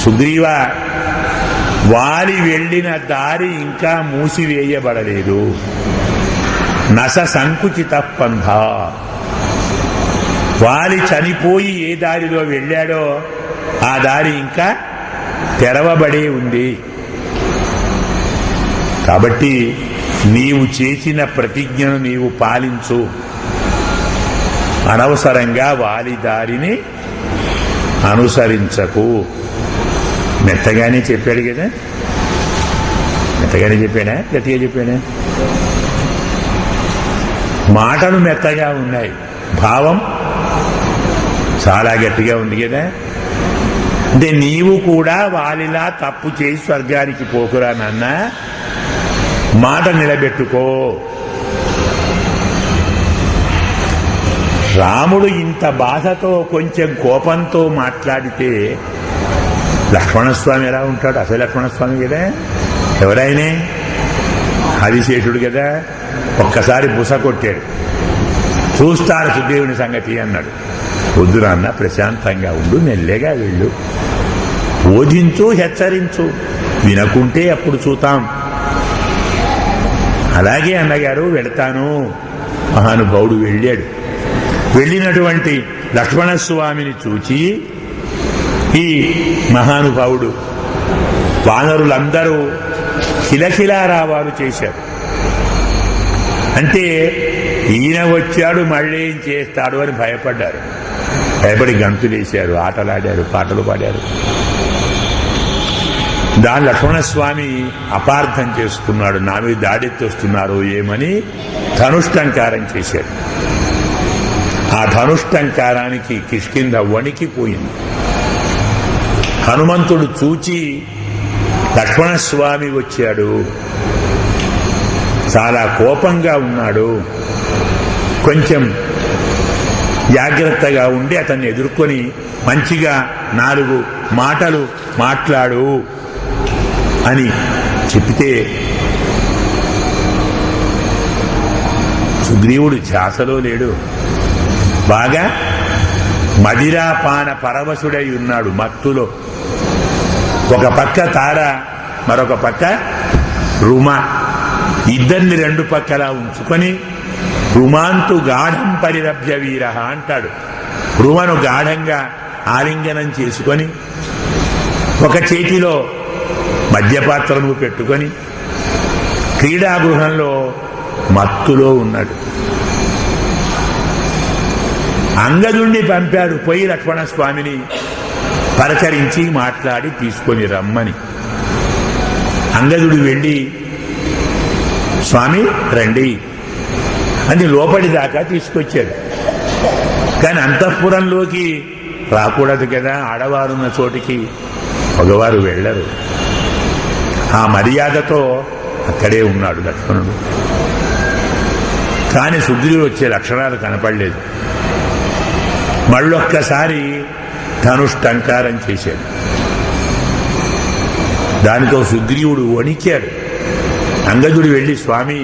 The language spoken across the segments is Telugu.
సుగ్రీవ, వాలి వెళ్ళిన దారి ఇంకా మూసివేయబడలేదు. నస సంకుచిత పంథ. వాలి చనిపోయి ఏ దారిలో వెళ్ళాడో ఆ దారి ఇంకా తెరవబడే ఉంది. కాబట్టి నీవు చేసిన ప్రతిజ్ఞను నీవు పాలించు. అనవసరంగా వాలి దారిని అనుసరించకు. మెత్తగానే చెప్పాడు కదా. మెత్తగానే చెప్పాడా, గట్టిగా చెప్పాడా? మాటలు మెత్తగా ఉన్నాయి, భావం చాలా గట్టిగా ఉంది కదా. అంటే నీవు కూడా వాలిలా తప్పు చేసి స్వర్గానికి పోకురా నాన్న, మాట నిలబెట్టుకో. రాముడు ఇంత బాధతో కొంచెం కోపంతో మాట్లాడితే లక్ష్మణస్వామి ఎలా ఉంటాడు? అసలు లక్ష్మణస్వామి కదా, ఎవరైనా హరిశేషుడు కదా. ఒక్కసారి బుస కొట్టాడు. చూస్తాను సుగ్రీవుని సంగతి అన్నాడు. వద్దు నాన్న, ప్రశాంతంగా ఉండు, మెల్లగా వెళ్ళు, బోధించు, హెచ్చరించు, వినకుంటే అప్పుడు చూతాం. అలాగే అన్నగారు, వెళతాను. మహానుభావుడు వెళ్ళాడు. వెళ్ళినటువంటి లక్ష్మణస్వామిని చూచి ఈ మహానుభావుడు వానరులందరూ కిలకిలారావాలు చేశారు. అంటే ఈయన వచ్చాడు, మళ్ళీ ఏం చేస్తాడు అని భయపడ్డారు. భయపడి గంతులేశారు, ఆటలాడారు, పాటలు పాడారు. దాని లక్ష్మణస్వామి అపార్థం చేసుకున్నాడు. నా మీద దాడెత్తి వస్తున్నారు ఏమని ధనుష్టంకారం చేశాడు. ఆ ధనుష్టంకారానికి కిష్కింధ వణికిపోయింది. హనుమంతుడు చూచి లక్ష్మణస్వామి వచ్చాడు, చాలా కోపంగా ఉన్నాడు, కొంచెం జాగ్రత్తగా ఉండి అతన్ని ఎదుర్కొని మంచిగా 4 మాటలు మాట్లాడు అని చెప్తే సుగ్రీవుడు ధ్యాసలో లేడు. బాగా మదిరాపాన పరవశుడై ఉన్నాడు, మత్తులో. ఒక పక్క తార, మరొక పక్క రుమ. ఇద్దరిని 2 పక్కలా ఉంచుకొని రుమాంతు గాఢం పరిరభ్య వీర అంటాడు. రుమను గాఢంగా ఆలింగనం చేసుకొని ఒక చేతిలో మద్యపాత్రను పెట్టుకొని క్రీడాగృహంలో మత్తులో ఉన్నాడు. అంగదుణ్ణి పంపాడు, పోయి లక్ష్మణస్వామిని పలకరించి మాట్లాడి తీసుకొని రమ్మని. అంగదుడు వెళ్ళి, స్వామి రండి అని లోపలి దాకా తీసుకొచ్చాడు. కానీ అంతఃపురంలోకి రాకూడదు కదా, ఆడవారున్న చోటికి మగవారు వెళ్ళరు. ఆ మర్యాదతో అక్కడే ఉన్నాడు లక్ష్మణుడు. కానీ సుగ్రీవుడు వచ్చే లక్షణాలు కనపడలేదు. మళ్ళొక్కసారి ధనుష్టంకారం చేశాడు. దానితో సుగ్రీవుడు వణికాడు. అంగదుడు వెళ్ళి, స్వామి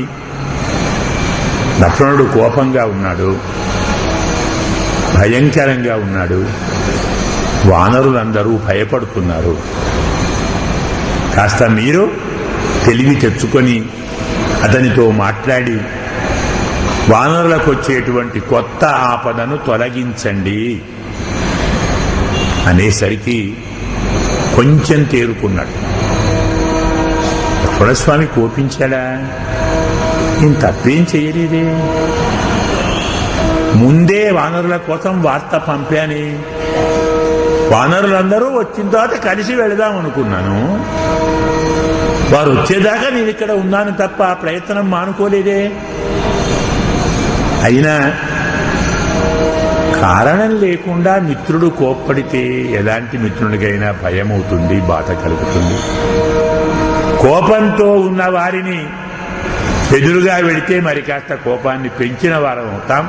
లక్ష్మణుడు కోపంగా ఉన్నాడు, భయంకరంగా ఉన్నాడు, వానరులందరూ భయపడుతున్నారు, కాస్త మీరు తెలివి తెచ్చుకొని అతనితో మాట్లాడి వానరులకు వచ్చేటువంటి కొత్త ఆపదను తొలగించండి అనేసరికి కొంచెం తేరుకున్నాడు. లక్ష్మణస్వామి కోపించాడా? నేను తప్పేం చేయలేదే, ముందే వానరుల కోసం వార్త పంపాని, వానరులందరూ వచ్చిన తర్వాత కలిసి వెళదాం అనుకున్నాను, వారు వచ్చేదాకా నేను ఇక్కడ ఉన్నాను తప్ప ఆ ప్రయత్నం మానుకోలేదే. అయినా కారణం లేకుండా మిత్రుడు కోప్పడితే ఎలాంటి మిత్రునికైనా భయం అవుతుంది, బాధ కలుగుతుంది. కోపంతో ఉన్న వారిని ఎదురుగా వెళితే మరి కాస్త కోపాన్ని పెంచిన వారం అవుతాం.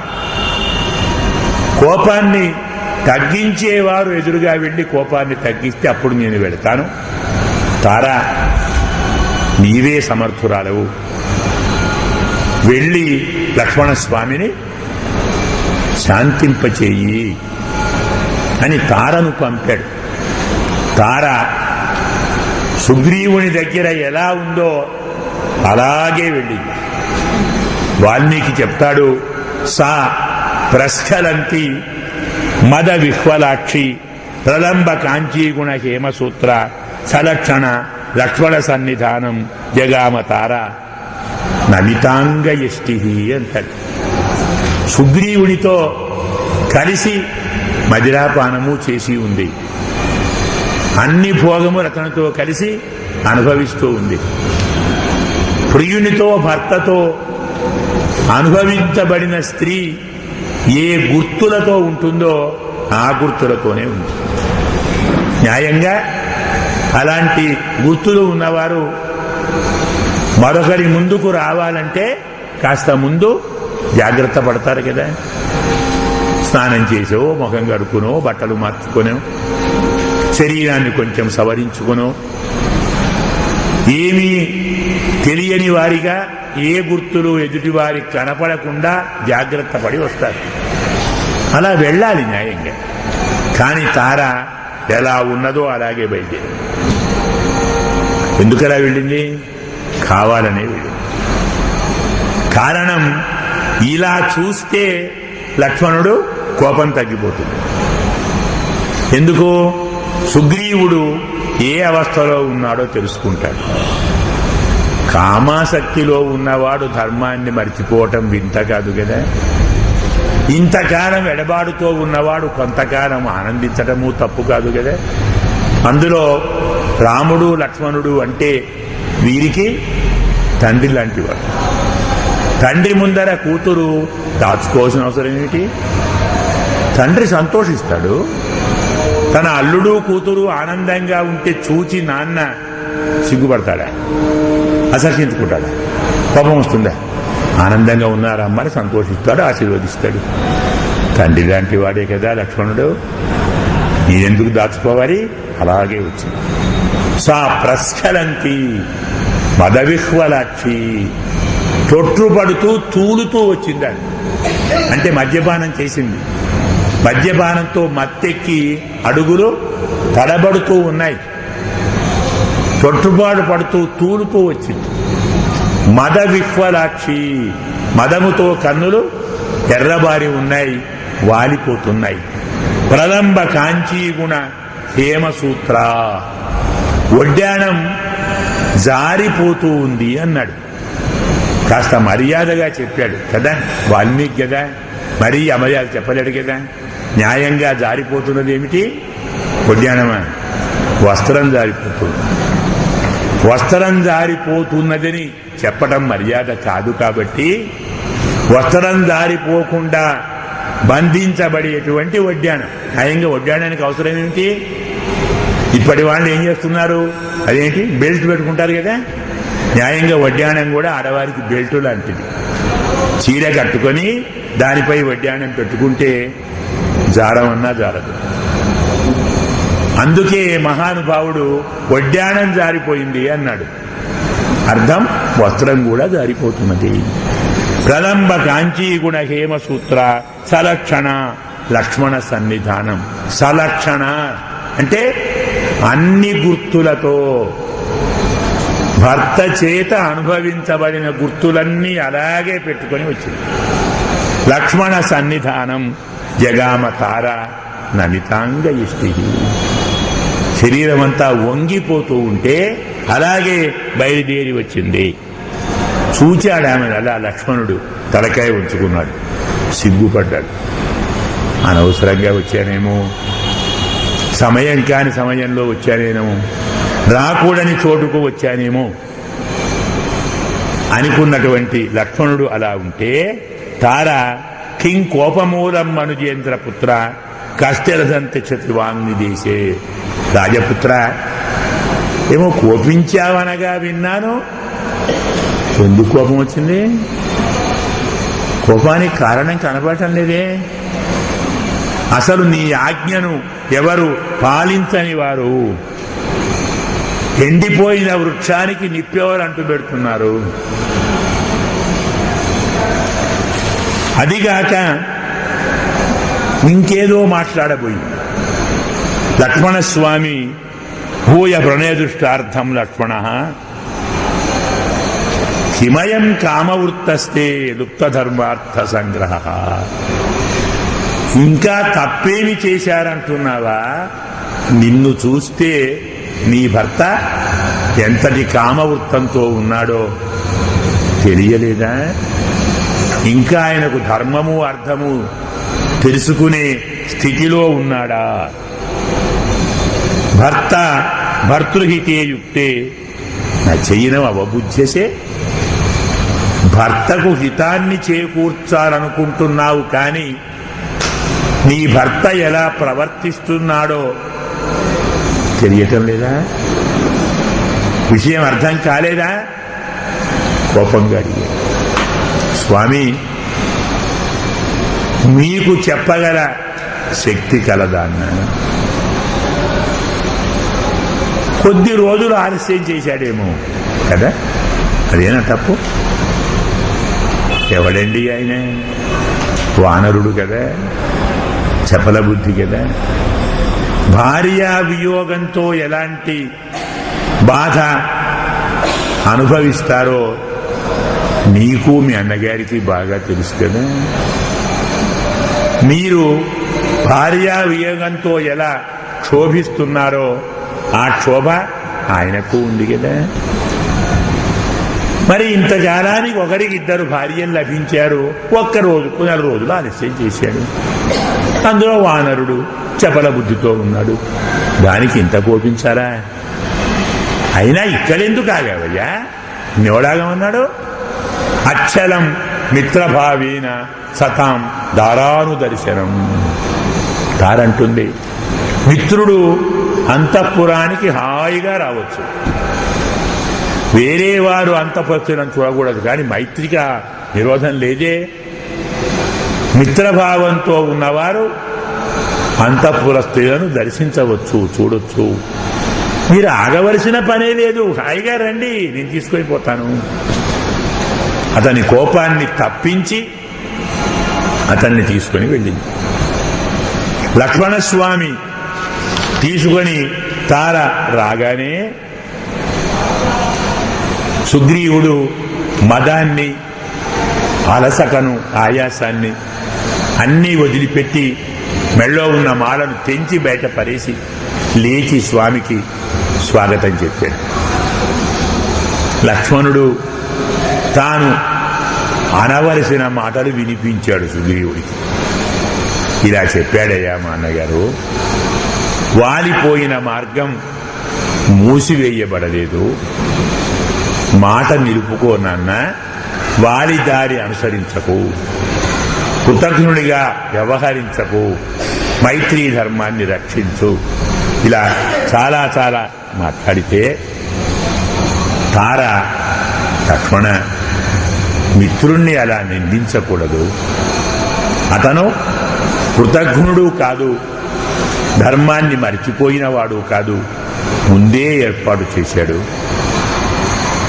కోపాన్ని తగ్గించేవారు ఎదురుగా వెళ్ళి కోపాన్ని తగ్గిస్తే అప్పుడు నేను వెళతాను. తారా, నీవే సమర్థురాలవు, వెళ్ళి లక్ష్మణస్వామిని శాంతింపచేయి అని తారను పంపాడు. తార సుగ్రీవుని దగ్గర ఎలా ఉందో అలాగే వెళ్ళింది. వాల్మీకి చెప్తాడు, సా ప్రస్ఖలంతి మద విహ్వలాక్షి ప్రలంబ కాంచీగుణ హేమసూత్ర సలక్షణ లక్ష్మణ సన్నిధానం జగామ తార నమితాంగ యష్టి అంటాడు. సుగ్రీవునితో కలిసి మదిరాపానము చేసి ఉంది, అన్ని భోగములు అతనితో కలిసి అనుభవిస్తూ ఉంది. ప్రియునితో భర్తతో అనుభవించబడిన స్త్రీ ఏ గుర్తులతో ఉంటుందో ఆ గుర్తులతోనే ఉంది. న్యాయంగా అలాంటి గుర్తులు ఉన్నవారు మరొకరి ముందుకు రావాలంటే కాస్త ముందు జాగ్రత్త పడతారు కదా. స్నానం చేసో, ముఖం కడుక్కునో, బట్టలు మార్చుకునో, శరీరాన్ని కొంచెం సవరించుకునో, ఏమీ తెలియని వారిగా ఏ గుర్తులు ఎదుటి వారికి కనపడకుండా జాగ్రత్త పడి వస్తారు. అలా వెళ్ళాలి న్యాయంగా. కానీ తార ఎలా ఉన్నదో అలాగే బయలుదేరి. ఎందుకలా వెళ్ళింది? కావాలనే వెళ్ళింది. కారణం, ఇలా చూస్తే లక్ష్మణుడు కోపం తగ్గిపోతుంది. ఎందుకు? సుగ్రీవుడు ఏ అవస్థలో ఉన్నాడో తెలుసుకుంటాడు. కామాసక్తిలో ఉన్నవాడు ధర్మాన్ని మర్చిపోవటం వింత కాదు కదా. ఇంతకాలం ఎడబాటుతో ఉన్నవాడు కొంతకాలం ఆనందించటము తప్పు కాదు కదా. అందులో రాముడు లక్ష్మణుడు అంటే వీరికి తండ్రి లాంటివాడు. తండ్రి ముందర కూతురు దాచుకోవాల్సిన అవసరం ఏమిటి? తండ్రి సంతోషిస్తాడు. తన అల్లుడు కూతురు ఆనందంగా ఉంటే చూచి నాన్న సిగ్గుపడతాడా? అసహ్యించుకుంటాడా? కోపం వస్తుందా? ఆనందంగా ఉన్నారమ్మని సంతోషిస్తాడు, ఆశీర్వదిస్తాడు. తండ్రి లాంటి వాడే కదా లక్ష్మణుడు. నీరెందుకు దాచుకోవాలి? అలాగే వచ్చింది. సా ప్రస్ఖలంతి మదవిహ్వలాక్షి, తొట్టుపడుతూ తూలుతూ వచ్చిందాడు. అంటే మద్యపానం చేసింది. మద్యపానంతో మత్తెక్కి అడుగులు తడబడుతూ ఉన్నాయి. తొట్టుబాటు పడుతూ తూలుతూ వచ్చింది. మద విహ్వలాక్షి, మదముతో కన్నులు ఎర్రబారి ఉన్నాయి, వాలిపోతున్నాయి. ప్రలంబ కాంచీగుణ హేమసూత్ర, ఒడ్డాణం జారిపోతూ ఉంది అన్నాడు. కాస్త మర్యాదగా చెప్పాడు కదా వాల్మీకి కదా, మరీ అమర్యాద చెప్పలేడు కదా. న్యాయంగా జారిపోతున్నది ఏమిటి? ఒడ్డాణమా? వస్త్రం జారిపోతుంది. వస్త్రం జారిపోతున్నదని చెప్పటం మర్యాద కాదు. కాబట్టి వస్త్రం జారిపోకుండా బంధించబడేటువంటి ఒడ్డాణం. న్యాయంగా ఒడ్డాణానికి అవసరం ఏమిటి? ఇప్పటి వాళ్ళు ఏం చేస్తున్నారు? అదేంటి, బెల్ట్ పెట్టుకుంటారు కదా. న్యాయంగా ఒడ్డాణం కూడా ఆడవారికి బెల్ట్ లాంటిది. చీర కట్టుకొని దానిపై ఒడ్డాణం పెట్టుకుంటే జారమన్నా జారదు. అందుకే మహానుభావుడు ఒడ్డాణం జారిపోయింది అన్నాడు. అర్థం, వస్త్రం కూడా జారిపోతున్నది. ప్రలంబ కాంచీగుణ హేమసూత్ర సలక్షణ లక్ష్మణ సన్నిధానం. సలక్షణ అంటే అన్ని గుర్తులతో, భర్త చేత అనుభవించబడిన గుర్తులన్నీ అలాగే పెట్టుకొని వచ్చింది. లక్ష్మణ సన్నిధానం జగామ తార నమితాంగ ఇష్టి. శరీరం అంతా వంగిపోతూ ఉంటే అలాగే బయలుదేరి వచ్చింది. చూచాడు ఆమె. అలా లక్ష్మణుడు తలకాయ ఉంచుకున్నాడు, సిగ్గుపడ్డాడు. అనవసరంగా వచ్చానేమో, సమయం కాని సమయంలో వచ్చానేమో, రాకూడని చోటుకు వచ్చానేమో అనుకున్నటువంటి లక్ష్మణుడు అలా ఉంటే, తార కిం కోపమూలం మనుజేంద్ర పుత్ర కష్టరసంత క్షత్రివాంగ్ని దేశే. రాజపుత్ర, ఏమో కోపించావనగా విన్నాను. ఎందుకు కోపం వచ్చింది? కోపానికి కారణం కనపడటం లేదే. అసలు నీ ఆజ్ఞను ఎవరు పాలించని వారు? ఎండిపోయిన వృక్షానికి నిప్పెవరు అంటూ పెడుతున్నారు? అదిగాక ఇంకేదో మాట్లాడబోయి లక్ష్మణస్వామి భూయ ప్రణయదృష్టార్థం లక్ష్మణ కిమయం కామవృత్తస్తే లుప్తధర్మార్థ సంగ్రహ. ఇంకా తప్పేమి చేశారంటున్నావా? నిన్ను చూస్తే నీ భర్త ఎంతటి కామవృత్తంతో ఉన్నాడో తెలియలేదా? ఇంకా ఆయనకు ధర్మము అర్థము తెలుసుకునే స్థితిలో ఉన్నాడా? భర్త భర్తృహితే యుక్తే నచైనం అవబుధ్యసే. భర్తకు హితాన్ని చేకూర్చాలనుకుంటున్నావు కానీ నీ భర్త ఎలా ప్రవర్తిస్తున్నాడో తెలియటం లేదా? విషయం అర్థం కాలేదా? కోపంగా అడిగాడు. స్వామి, మీకు చెప్పగల శక్తి కలదా అన్నాడు. కొద్ది రోజులు ఆలస్యం చేశాడేమో కదా, అదేనా తప్పు? ఎవడండి ఆయన? వానరుడు కదా, చపల బుద్ధి కదా. భార్యా వియోగంతో ఎలాంటి బాధ అనుభవిస్తారో నీకు మీ అన్నగారికి బాగా తెలుసు కదా. మీరు భార్యా వియోగంతో ఎలా క్షోభిస్తున్నారో ఆ క్షోభ ఆయనకు ఉంది కదా. మరి ఇంతకాలానికి ఒకరికి ఇద్దరు భార్యలు లభించారు, ఒక్కరోజు నెల రోజులు ఆలస్యం చేశాడు. అందులో వానరుడు చపల బుద్ధితో ఉన్నాడు, దానికి ఇంత కోపించారా? అయినా ఇక్కడెందుకు ఆగావయ్యా? నివడాగమన్నాడు. అచ్చలం మిత్రభావేన సతాం దారాను దర్శనం. తారంటుంది, మిత్రుడు అంతఃపురానికి హాయిగా రావచ్చు, వేరే వారు అంతఃపురం చూడకూడదు, కానీ మైత్రిక నిరోధం లేదే. మిత్రభావంతో ఉన్నవారు అంతఃపుర స్త్రీలను దర్శించవచ్చు, చూడొచ్చు. మీరు ఆగవలసిన పనే లేదు, హాయిగా రండి, నేను తీసుకొని పోతాను. అతని కోపాన్ని తప్పించి అతన్ని తీసుకొని వెళ్ళింది. లక్ష్మణస్వామి తీసుకొని తార రాగానే సుగ్రీవుడు మదాన్ని, అలసకను, ఆయాసాన్ని అన్నీ వదిలిపెట్టి మెళ్ళో ఉన్న మాలను తెంచి బయట పరేసి లేచి స్వామికి స్వాగతం చెప్పాడు. లక్ష్మణుడు తాను అనవలసిన మాటలు వినిపించాడు సుగ్రీవుడికి. ఇలా చెప్పాడయ్యా మా అన్నగారు, వాలిపోయిన మార్గం మూసివేయబడలేదు, మాట నిలుపుకో నాన్న, వాలి దారి అనుసరించకు, కృతజ్ఞుడిగా వ్యవహరించకు, మైత్రీ ధర్మాన్ని రక్షించు. ఇలా చాలా చాలా మాట్లాడితే తార, లక్ష్మణ, మిత్రుణ్ణి అలా నిందించకూడదు, అతను కృతజ్ఞుడు కాదు, ధర్మాన్ని మరిచిపోయినవాడు కాదు, ముందే ఏర్పాటు చేశాడు,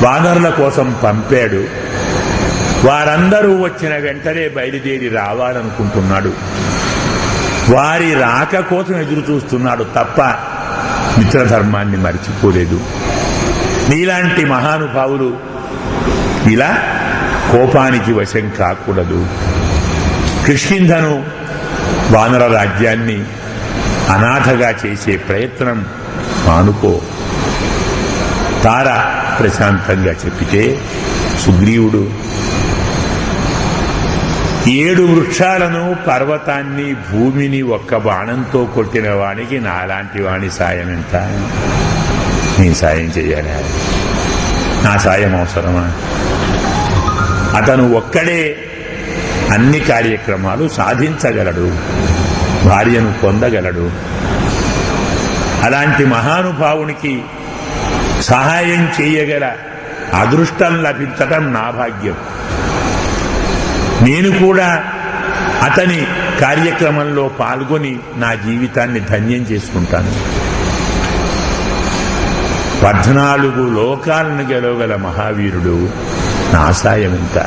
వానరుల కోసం పంపాడు, వారందరూ వచ్చిన వెంటనే బయలుదేరి రావాలనుకుంటున్నాడు, వారి రాక కోసం ఎదురు చూస్తున్నాడు తప్ప మిత్రధర్మాన్ని మరిచిపోలేదు. నీలాంటి మహానుభావులు ఇలా కోపానికి వశం కాకూడదు. కిష్కింధను వానర రాజ్యాన్ని అనాథగా చేసే ప్రయత్నం మానుకో. తార ప్రశాంతంగా చెప్పితే సుగ్రీవుడు 7 వృక్షాలను, పర్వతాన్ని, భూమిని ఒక్క బాణంతో కొట్టిన వానికి నాలాంటి వాణి సాయం ఎంత? నీ సాయం చెయ్యాలి, నా సాయం అవసరమా? అతను ఒక్కడే అన్ని కార్యక్రమాలు సాధించగలడు, భార్యను పొందగలడు. అలాంటి మహానుభావునికి సహాయం చేయగల అదృష్టం లభించటం నా భాగ్యం. నేను కూడా అతని కార్యక్రమంలో పాల్గొని నా జీవితాన్ని ధన్యం చేసుకుంటాను. 14 లోకాలను గెలవగల మహావీరుడు నా సాయం ఎంత?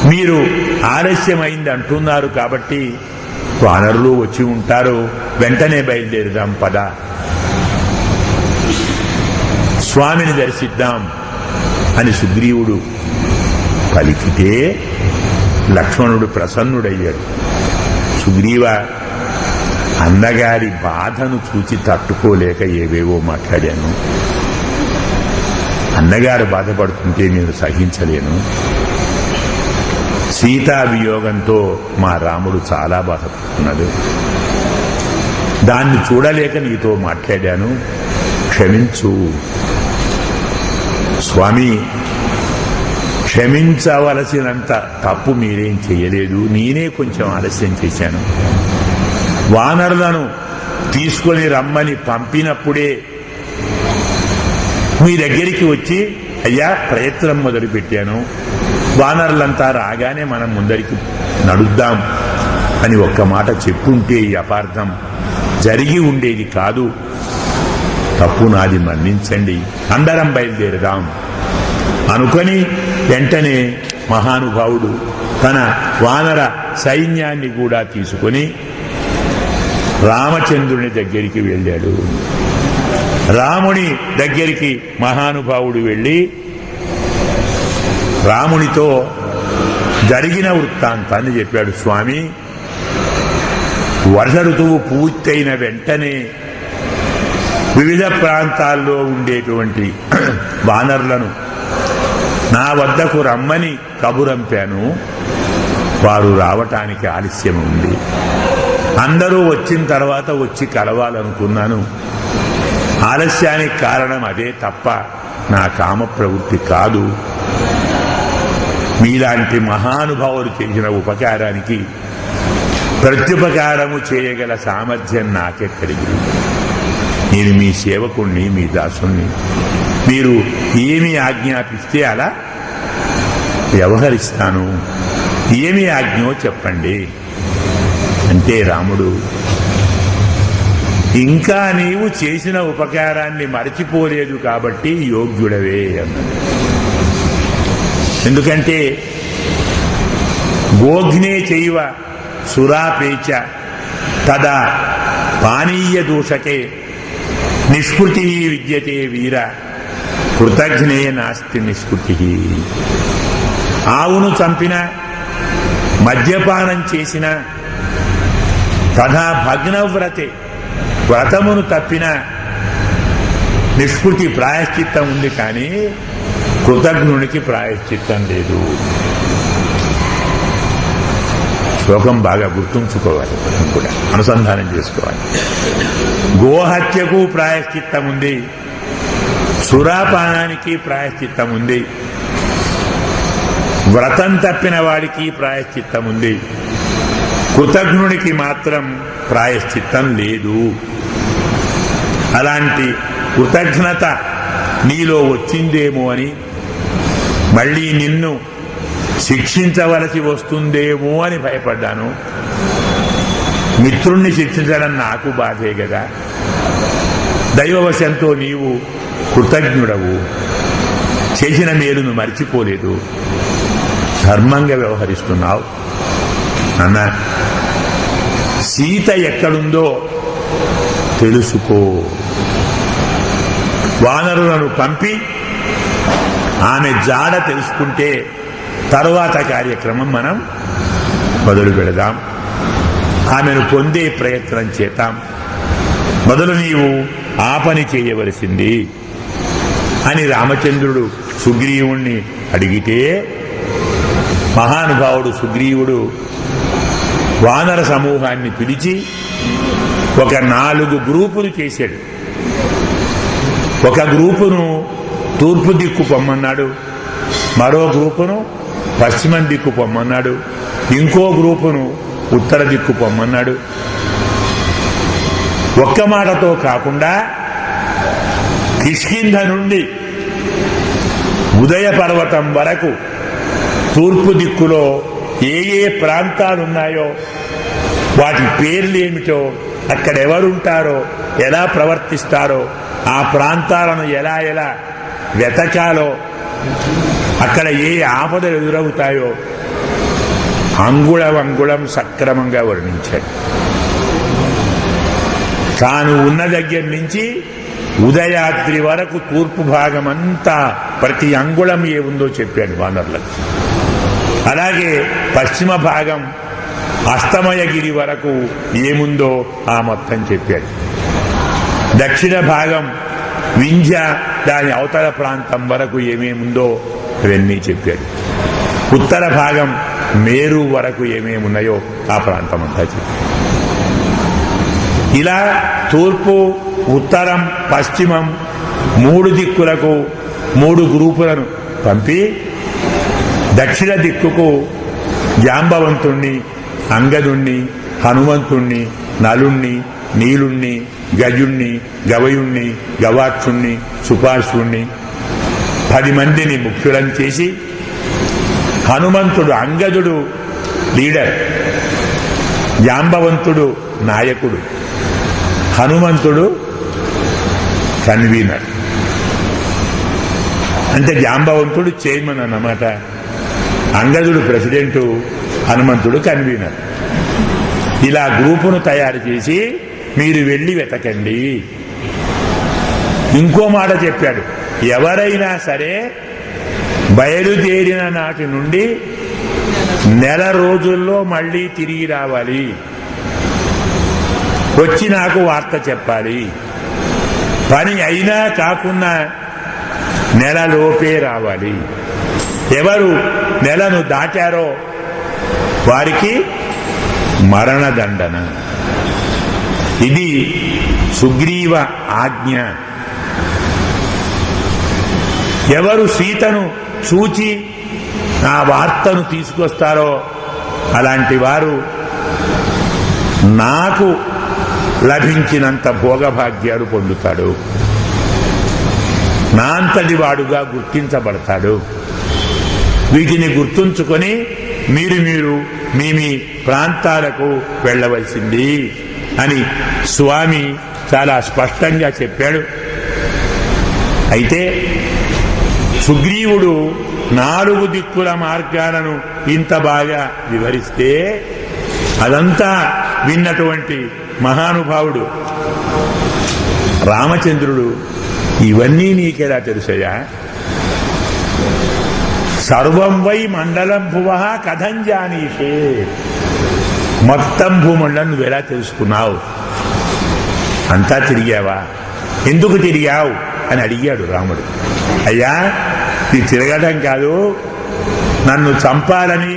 మీరు ఆలస్యమైంది అంటున్నారు కాబట్టి వానరులు వచ్చి ఉంటారు, వెంటనే బయలుదేరుదాం పద స్వామిని దర్శిద్దాం అని సుగ్రీవుడు పలికితే లక్ష్మణుడు ప్రసన్నుడయ్యాడు. సుగ్రీవ, అన్నగారి బాధను చూచి తట్టుకోలేక ఏవేవో మాట్లాడాను. అన్నగారు బాధపడుతుంటే నేను సహించలేను. సీతావియోగంతో మా రాముడు చాలా బాధపడుతున్నాడు. దాన్ని చూడలేక నీతో మాట్లాడాను, క్షమించు. స్వామి, క్షమించవలసినంత తప్పు మీరేం చేయలేదు, నేనే కొంచెం ఆలస్యం చేశాను. వానరులను తీసుకొని రమ్మని పంపినప్పుడే మీ దగ్గరికి వచ్చి అయ్యా ప్రయత్నం మొదలుపెట్టాను. వానరులంతా రాగానే మనం ముందరికి నడుద్దాం అని ఒక్క మాట చెప్పుంటే ఈ అపార్థం జరిగి ఉండేది కాదు. తప్పు నాది, మన్నించండి, అందరం బయలుదేరదాం అనుకొని వెంటనే మహానుభావుడు తన వానర సైన్యాన్ని కూడా తీసుకొని రామచంద్రుని దగ్గరికి వెళ్ళాడు. రాముని దగ్గరికి మహానుభావుడు వెళ్ళి రామునితో జరిగిన వృత్తాంతాన్ని చెప్పాడు. స్వామి, వర్ష ఋతువు పూర్తయిన వెంటనే వివిధ ప్రాంతాల్లో ఉండేటువంటి వానరులను నా వద్దకు రమ్మని కబురంపాను. వారు రావటానికి ఆలస్యం ఉంది. అందరూ వచ్చిన తర్వాత వచ్చి కలవాలనుకున్నాను. ఆలస్యానికి కారణం అదే తప్ప నా కామ ప్రవృత్తి కాదు. మీలాంటి మహానుభావులు చేసిన ఉపకారానికి ప్రత్యుపకారము చేయగల సామర్థ్యం నాకెక్కడికి. నేను మీ సేవకుణ్ణి, మీ దాసుణ్ణి. మీరు ఏమి ఆజ్ఞాపిస్తే అలా వ్యవహరిస్తాను. ఏమి ఆజ్ఞో చెప్పండి అంటే రాముడు, ఇంకా నీవు చేసిన ఉపకారాన్ని మరచిపోలేదు కాబట్టి యోగ్యుడవే అన్నాడు. ఎందుకంటే గోఘ్నే చైవ సురాపేచ తదా పానీయ దూషకే నిష్కృతి విద్యతే వీర కృతజ్ఞే నాస్తి నిష్కృతి. ఆవును చంపిన, మద్యపానం చేసిన, తథా భగ్నవ్రతే వ్రతమును తప్పిన నిష్కృతి ప్రాయశ్చిత్తం ఉంది, కానీ కృతజ్ఞునికి ప్రాయశ్చిత్తం లేదు. శ్లోకం బాగా గుర్తుంచుకోవాలి, కూడా అనుసంధానం చేసుకోవాలి. గోహత్యకు ప్రాయశ్చిత్తం ఉంది, సురాపానానికి ప్రాయశ్చిత్తం ఉంది, వ్రతం తప్పిన వాడికి ప్రాయశ్చిత్తం ఉంది, కృతజ్ఞునికి మాత్రం ప్రాయశ్చిత్తం లేదు. అలాంటి కృతజ్ఞత నీలో వచ్చిందేమో అని, మళ్ళీ నిన్ను శిక్షించవలసి వస్తుందేమో అని భయపడ్డాను. మిత్రుణ్ణి శిక్షించడం నాకు బాధే కదా. దైవవశంతో నీవు కృతజ్ఞుడవు, చేసిన మేలును మర్చిపోలేదు, ధర్మంగా వ్యవహరిస్తున్నావు. అన్న, సీత ఎక్కడుందో తెలుసుకో. వానరులను పంపి ఆమె జాడ తెలుసుకుంటే తరువాత కార్యక్రమం మనం మొదలు పెడదాం. ఆమెను పొందే ప్రయత్నం చేద్దాం. మొదలు నీవు ఆ పని చేయవలసింది అని రామచంద్రుడు సుగ్రీవుణ్ణి అడిగితే, మహానుభావుడు సుగ్రీవుడు వానర సమూహాన్ని పిలిచి ఒక 4 గ్రూపులు చేశాడు. ఒక గ్రూపును తూర్పు దిక్కు పొమ్మన్నాడు, మరో గ్రూపును పశ్చిమం దిక్కు పొమ్మన్నాడు, ఇంకో గ్రూపును ఉత్తర దిక్కు పొమ్మన్నాడు. ఒక్క మాటతో కాకుండా కిష్కింధ నుండి ఉదయ పర్వతం వరకు తూర్పు దిక్కులో ఏ ఏ ప్రాంతాలున్నాయో వాటి పేర్లు ఏమిటో, అక్కడెవరుంటారో, ఎలా ప్రవర్తిస్తారో, ఆ ప్రాంతాలను ఎలా ఎలా వెతకాలో, అక్కడ ఏ ఆపదలు ఎదురవుతాయో అంగుళం సక్రమంగా వర్ణించాడు. తాను ఉన్న దగ్గర నుంచి ఉదయాద్రి వరకు తూర్పు భాగమంతా ప్రతి అంగుళం ఏముందో చెప్పాడు వానరులకు. అలాగే పశ్చిమ భాగం అస్తమయగిరి వరకు ఏముందో ఆ మొత్తం చెప్పాడు. దక్షిణ భాగం వింధ్య దాని అవతల ప్రాంతం వరకు ఏమేముందో అవన్నీ చెప్పాడు. ఉత్తర భాగం మేరు వరకు ఏమేమున్నాయో ఆ ప్రాంతం అంతా చెప్పాడు. ఇలా తూర్పు, ఉత్తరం, పశ్చిమం 3 దిక్కులకు 3 గ్రూపులను పంపి దక్షిణ దిక్కుకు జాంబవంతుణ్ణి, అంగదుణ్ణి, హనుమంతుణ్ణి, నలుణ్ణి, నీలుణ్ణి, గజుణ్ణి, గవయుణ్ణి, గవాక్షుణ్ణి, సుపార్శ్వుణ్ణి 10 మందిని ముఖ్యులను చేసి, హనుమంతుడు అంగదుడు లీడర్, జాంబవంతుడు నాయకుడు, హనుమంతుడు కన్వీనర్. అంటే జాంబవంతుడు చైర్మన్ అన్నమాట, అంగదుడు ప్రెసిడెంటు, హనుమంతుడు కన్వీనర్. ఇలా గ్రూపును తయారు చేసి మీరు వెళ్ళి వెతకండి. ఇంకో మాట చెప్పాడు, ఎవరైనా సరే బయలుదేరిన నాటి నుండి 1 రోజుల్లో మళ్ళీ తిరిగి రావాలి, వచ్చి నాకు వార్త చెప్పాలి. పని అయినా కాకున్నా 1 లోపే రావాలి. ఎవరు 1 దాటారో వారికి మరణదండన. ఇది సుగ్రీవ ఆజ్ఞ. ఎవరు సీతను చూచి ఆ వార్తను తీసుకొస్తారో అలాంటి వారు నాకు లభించినంత భోగభాగ్యాలు పొందుతాడు, నా అంతటి వాడుగా గుర్తించబడతాడు. వీటిని గుర్తుంచుకొని మీరు మీ ప్రాంతాలకు వెళ్ళవలసింది అని స్వామి చాలా స్పష్టంగా చెప్పాడు. అయితే సుగ్రీవుడు 4 దిక్కుల మార్గాలను ఇంత బాగా వివరిస్తే అదంతా విన్నటువంటి మహానుభావుడు రామచంద్రుడు, ఇవన్నీ నీకెలా తెలుసయ్యా? సర్వం వై మండలం భువ కథం జానీషే. మొత్తం భూమండలం నువ్వెలా తెలుసుకున్నావు? అంతా తిరిగావా? ఎందుకు తిరిగావు అని అడిగాడు రాముడు. అయ్యా, ఇది తిరగడం కాదు, నన్ను చంపాలని,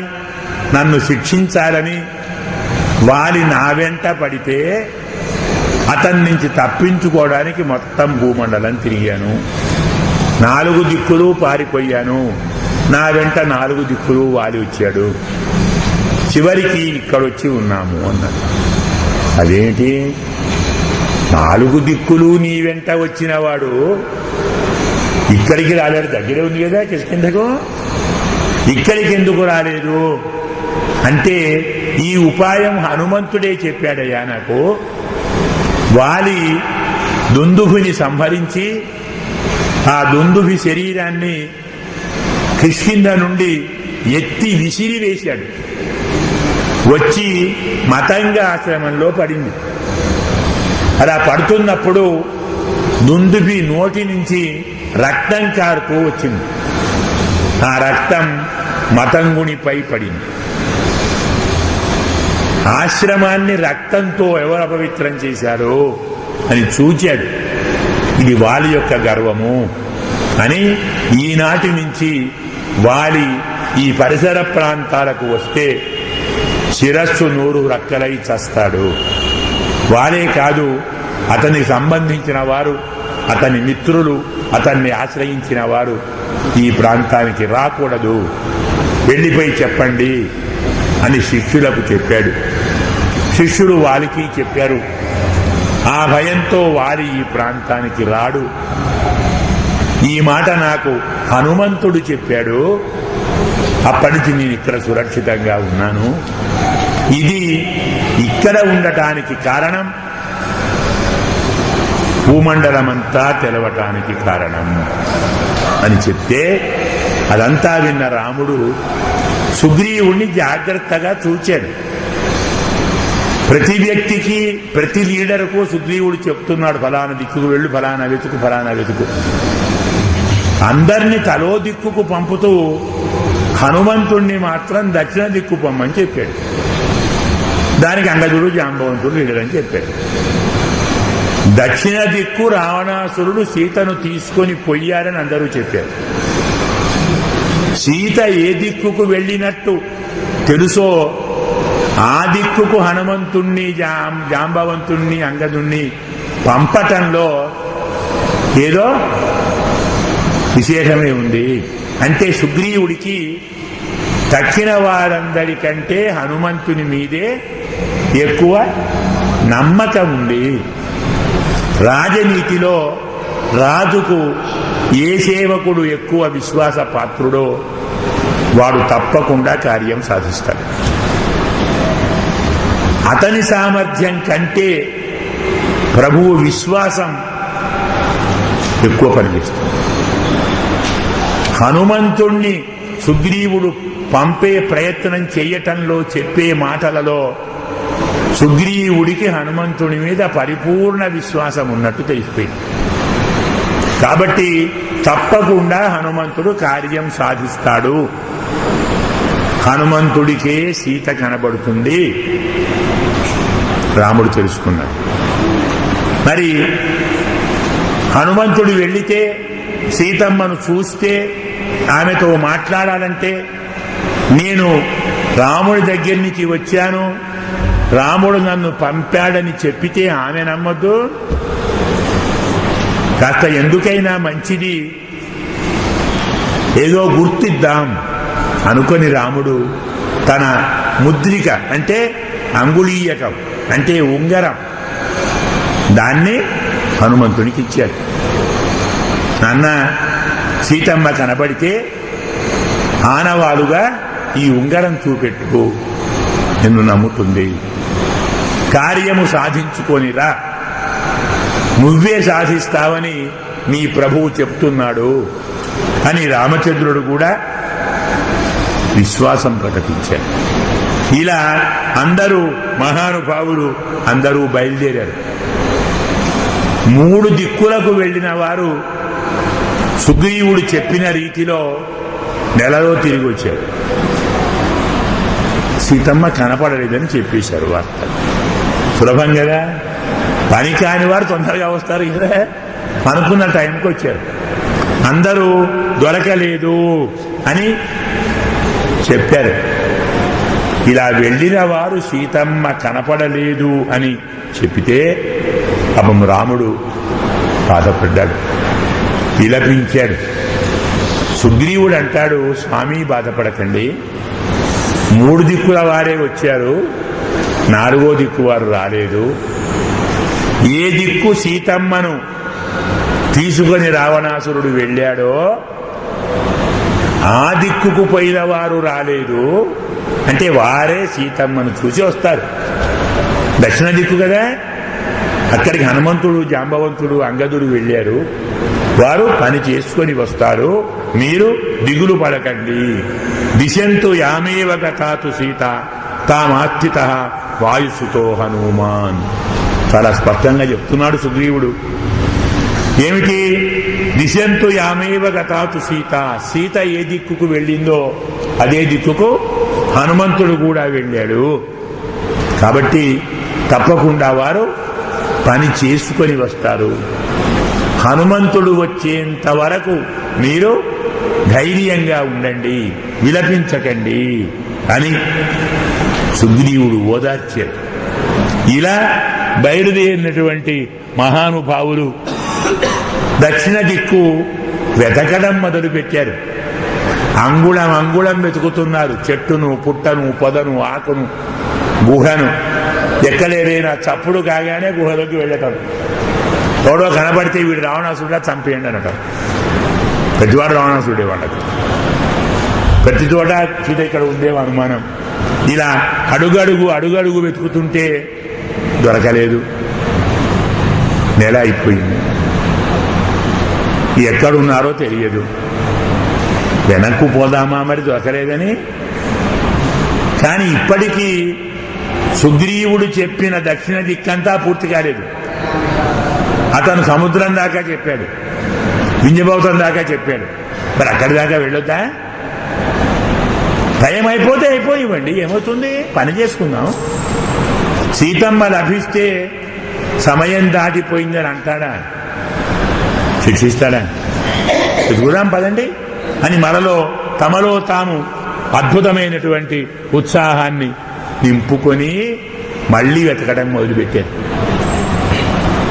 నన్ను శిక్షించాలని వారి నా వెంట పడితే అతని నుంచి తప్పించుకోవడానికి మొత్తం భూమండలం తిరిగాను. 4 దిక్కులు పారిపోయాను, నా వెంట 4 దిక్కులు వాలి వచ్చాడు, చివరికి ఇక్కడొచ్చి ఉన్నాము అన్నాడు. అదేంటి, 4 దిక్కులు నీ వెంట వచ్చినవాడు ఇక్కడికి రాలేడు? దగ్గరే ఉంది కదా కిష్కింధకు, ఇక్కడికి ఎందుకు రాలేదు అంటే ఈ ఉపాయం హనుమంతుడే చెప్పాడయ్యా నాకు. వాలి దుందుభుని సంహరించి ఆ దుందుభి శరీరాన్ని కిష్కింధ నుండి ఎత్తి విసిరి వేశాడు. వచ్చి మతంగ ఆశ్రమంలో పడింది. అలా పడుతున్నప్పుడు దుందుభి నోటి నుంచి రక్తం కారుతూ వచ్చింది. ఆ రక్తం మతంగునిపై పడింది. ఆశ్రమాన్ని రక్తంతో ఎవరు అపవిత్రం చేశారో అని చూచాడు. ఇది వాలి యొక్క గర్వము అని ఈనాటి నుంచి వాలి ఈ పరిసర ప్రాంతాలకు వస్తే శిరస్సు 100 రక్కలై చస్తాడు. వారే కాదు, అతనికి సంబంధించిన వారు, అతని మిత్రులు, అతన్ని ఆశ్రయించిన వారు ఈ ప్రాంతానికి రాకూడదు, వెళ్ళిపోయి చెప్పండి అని శిష్యులకు చెప్పాడు. శిష్యులు వారికి చెప్పారు. ఆ భయంతో వారి ఈ ప్రాంతానికి రాడు. ఈ మాట నాకు హనుమంతుడు చెప్పాడు. అప్పటికి నేను ఇక్కడ సురక్షితంగా ఉన్నాను. ఇది ఇక్కడ ఉండటానికి కారణం, భూమండలమంతా తెలవటానికి కారణం అని చెప్తే అదంతా విన్న రాముడు సుగ్రీవుణ్ణి జాగ్రత్తగా చూచాడు. ప్రతి వ్యక్తికి, ప్రతి లీడర్కు సుగ్రీవుడు చెప్తున్నాడు, ఫలానా దిక్కుకు వెళ్ళు, ఫలానా వెతుకు, ఫలానా వెతుకు. అందరినీ తలో దిక్కుకు పంపుతూ హనుమంతుణ్ణి మాత్రం దక్షిణ దిక్కు పొమ్మని చెప్పాడు. దానికి అంగదుడు జాంబవంతుడు లీడర్ అని చెప్పాడు. దక్షిణ దిక్కు రావణాసురుడు సీతను తీసుకొని పోయారని అందరూ చెప్పారు. సీత ఏ దిక్కుకు వెళ్ళినట్టు తెలుసో ఆ దిక్కుకు హనుమంతుణ్ణి, జాంబవంతుణ్ణి, అంగదుణ్ణి పంపటంలో ఏదో విశేషమే ఉంది. అంటే సుగ్రీవుడికి తక్కిన వారందరికంటే హనుమంతుని మీదే ఎక్కువ నమ్మకం ఉంది. రాజనీతిలో రాజుకు ఏ సేవకుడు ఎక్కువ విశ్వాస పాత్రుడో వాడు తప్పకుండా కార్యం సాధిస్తాడు. అతని సామర్థ్యం కంటే ప్రభువు విశ్వాసం ఎక్కువ పనిచేస్తుంది. హనుమంతుణ్ణి సుగ్రీవుడు పంపే ప్రయత్నం చేయటంలో, చెప్పే మాటలలో సుగ్రీవుడికి హనుమంతుని మీద పరిపూర్ణ విశ్వాసం ఉన్నట్టు తెలిసిపోయింది. కాబట్టి తప్పకుండా హనుమంతుడు కార్యం సాధిస్తాడు. హనుమంతుడికే సీత కనబడుతుంది రాముడు తెలుసుకున్నాడు. మరి హనుమంతుడు వెళితే, సీతమ్మను చూస్తే, ఆమెతో మాట్లాడాలంటే, నేను రాముడి దగ్గర నుంచి వచ్చాను, రాముడు నన్ను పంపాడని చెప్పితే ఆమె నమ్మద్దు. కాస్త ఎందుకైనా మంచిది ఏదో గుర్తిద్దాం అనుకొని రాముడు తన ముద్రిక అంటే అంగుళీయకం అంటే ఉంగరం దాన్ని హనుమంతునికి ఇచ్చాడు. నాన్న, సీతమ్మ కనబడితే ఆనవాలుగా ఈ ఉంగరం చూపెట్టుకో, నిన్ను నమ్ముతుంది. కార్యము సాధించుకొనిరా, నువ్వే సాధిస్తావని నీ ప్రభువు చెప్తున్నాడు అని రామచంద్రుడు కూడా విశ్వాసం ప్రకటించారు. ఇలా అందరూ మహానుభావులు అందరూ బయలుదేరారు. 3 దిక్కులకు వెళ్లిన వారు సుగ్రీవుడు చెప్పిన రీతిలో నెలలో తిరిగి వచ్చారు. సీతమ్మ కనపడలేదని చెప్పేశారు వార్త. సులభం కదా, పని కాని వారు తొందరగా వస్తారు కదా. అనుకున్న టైంకి వచ్చారు. అందరూ దొరకలేదు అని చెప్పారు. ఇలా వెళ్ళిన వారు సీతమ్మ కనపడలేదు అని చెప్పితే పాపం రాముడు బాధపడ్డాడు, విలపించాడు. సుగ్రీవుడు అంటాడు, స్వామి బాధపడకండి, 3 దిక్కుల వారే వచ్చారు, 4వ దిక్కు వారు రాలేదు. ఏ దిక్కు సీతమ్మను తీసుకొని రావణాసురుడు వెళ్ళాడో ఆ దిక్కుకు పోయిన వారు రాలేదు. అంటే వారే సీతమ్మను చూసి వస్తారు. దక్షిణ దిక్కు కదా, అక్కడికి హనుమంతుడు, జాంబవంతుడు, అంగదుడు వెళ్ళారు. వారు పని చేసుకొని వస్తారు, మీరు దిగులు పడకండి. దిశంతు యామేవ గతాతు సీత తామాత్తిత వాయుసుతో హనుమాన్. చాలా స్పష్టంగా చెప్తున్నాడు సుగ్రీవుడు. ఏమిటి? దిశంతు యామేవ గతాతు సీత. సీత ఏ దిక్కుకు వెళ్ళిందో అదే దిక్కుకు హనుమంతుడు కూడా వెళ్ళాడు. కాబట్టి తప్పకుండా వారు పని చేసుకొని వస్తారు. హనుమంతుడు వచ్చేంత వరకు మీరు ధైర్యంగా ఉండండి, విలపించకండి అని సుగ్రీవుడు ఓదార్చారు. ఇలా బయలుదేరినటువంటి మహానుభావులు దక్షిణ దిక్కు వెతకడం మొదలుపెట్టారు. అంగుళం అంగుళం వెతుకుతున్నారు. చెట్టును, పుట్టను, పొదను, ఆకును, గుహను. ఎక్కడేదైనా చప్పుడు కాగానే గుహలోకి వెళ్ళటం. ఎవడో కనబడితే వీడు రావణాసురుడా చంపేయండి అనటం. ప్రతివాడు రావణాసురుడే వాళ్ళకి. ప్రతి చోట సీత ఇక్కడ ఉందేమో అనుమానం. ఇలా అడుగడుగు వెతుకుతుంటే దొరకలేదు. నెల అయిపోయింది, ఎక్కడున్నారో తెలియదు. వెనక్కు పోదామా మరి దొరకలేదని. కానీ ఇప్పటికీ సుగ్రీవుడు చెప్పిన దక్షిణ దిక్కంతా పూర్తి కాలేదు. అతను సముద్రం దాకా చెప్పాడు, వింజభౌతం దాకా చెప్పాడు. మరి అక్కడి దాకా వెళ్ళొద్దా? టైం అయిపోతే అయిపోయివ్వండి, ఏమవుతుంది, పని చేసుకుందాం. సీతమ్మ లభిస్తే సమయం దాటిపోయిందని అంటాడా? శిక్షిస్తాడా? చూద్దాం పదండి అని తమలో తాము అద్భుతమైనటువంటి ఉత్సాహాన్ని నింపుకొని మళ్లీ వెతకడం మొదలుపెట్టారు.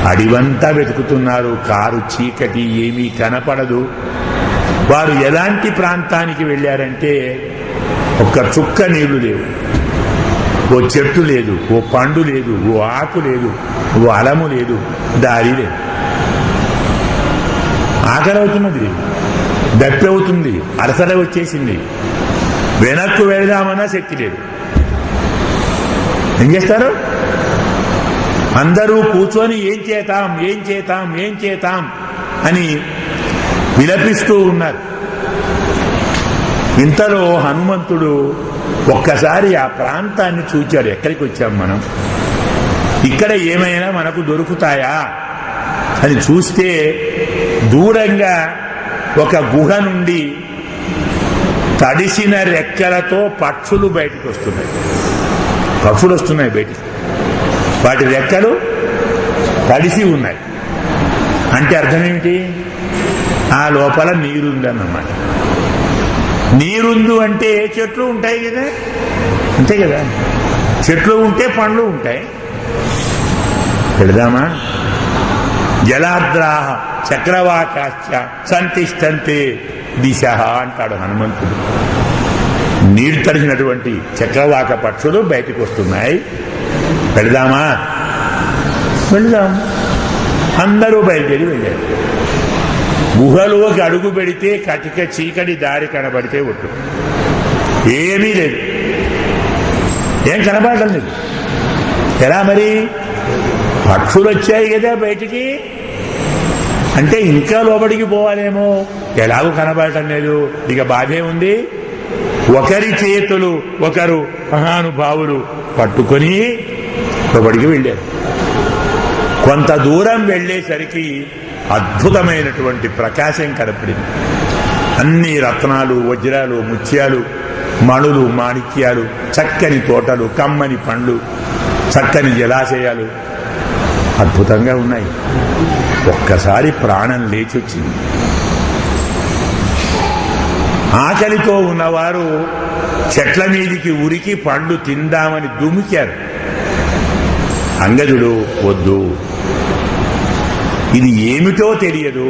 అడివంతా వెతుకుతున్నారు. కారు చీకటి, ఏమీ కనపడదు. వారు ఎలాంటి ప్రాంతానికి వెళ్ళారంటే ఒక్క చుక్క నీళ్లు లేవు, ఓ చెట్టు లేదు, ఓ పండు లేదు, ఓ ఆకు లేదు, ఓ అలము లేదు, దారి లేదు. ఆకలి అవుతున్నది, దప్పి అవుతుంది, అలసట వచ్చేసింది. వెనక్కు వెళదామన్నా శక్తి లేదు. ఏం చేస్తారు? అందరూ కూర్చొని ఏం చేతాం అని విలపిస్తూ ఉన్నారు. ఇంతలో హనుమంతుడు ఒక్కసారి ఆ ప్రాంతాన్ని చూచాడు. ఎక్కడికి వచ్చాం మనం? ఇక్కడ ఏమైనా మనకు దొరుకుతాయా అని చూస్తే దూరంగా ఒక గుహ నుండి తడిసిన రెక్కలతో పక్షులు బయటకు వస్తున్నాయి. పక్షులు వస్తున్నాయి బయటికి, వాటి రెక్కలు తడిసి ఉన్నాయి. అంటే అర్థమేమిటి? ఆ లోపల నీరుందన్నమాట. నీరుందు అంటే చెట్లు ఉంటాయి కదా, అంతే కదా. చెట్లు ఉంటే పండ్లు ఉంటాయి. వెళదామా? జలాద్రాహ చక్రవాకాశ్చ సంతిష్టంతే దిశ అంటాడు హనుమంతుడు. నీరు తడిసినటువంటి చక్రవాక పక్షులు బయటకు వస్తున్నాయి. వెళదామా? వెళదాం. అందరూ బయలుదేరి వెళ్ళారు. గుహలోకి అడుగు పెడితే కటిక చీకటి దారి కనబడితే ఒట్టు, ఏమీ లేదు, ఏం కనబడటం లేదు. ఎలా మరి? పక్షులు వచ్చాయి కదా బయటికి, అంటే ఇంకా లోపలికి పోవాలేమో, ఎలాగూ కనబడటం లేదు. ఇక బాధే ఉంది. ఒకరి చేతులు ఒకరు మహానుభావులు పట్టుకొని లోపలికి వెళ్ళారు. కొంత దూరం వెళ్ళేసరికి అద్భుతమైనటువంటి ప్రకాశం కనపడింది. అన్ని రత్నాలు, వజ్రాలు, ముత్యాలు, మణులు, మాణిక్యాలు, చక్కని తోటలు, కమ్మని పండ్లు, చక్కని జలాశయాలు అద్భుతంగా ఉన్నాయి. ఒక్కసారి ప్రాణం లేచొచ్చింది. ఆకలితో ఉన్నవారు చెట్ల మీదికి ఉరికి పండ్లు తిందామని దుమికారు. అంగదుడు, వద్దు, ఇది ఏమిటో తెలియదు,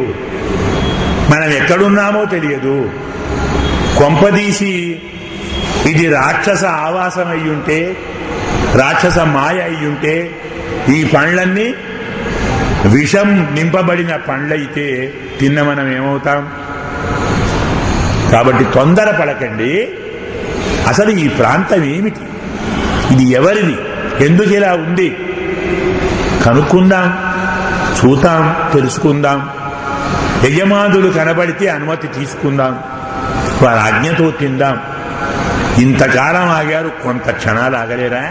మనం ఎక్కడున్నామో తెలియదు, కొంపదీసి ఇది రాక్షస ఆవాసం అయ్యుంటే, రాక్షస మాయ అయ్యుంటే, ఈ పండ్లన్నీ విషం నింపబడిన పండ్లయితే తిన్న మనం ఏమవుతాం? కాబట్టి తొందరపడకండి. అసలు ఈ ప్రాంతం ఏమిటి? ఇది ఎవరిది? ఎందుకు ఇలా ఉంది? కనుక్కుందాం, చూద్దాం, తెలుసుకుందాం. యజమానులు కనబడితే అనుమతి తీసుకుందాం, వారి ఆజ్ఞతో తిందాం. ఇంతకాలం ఆగారు, కొంత క్షణాలు ఆగలేరా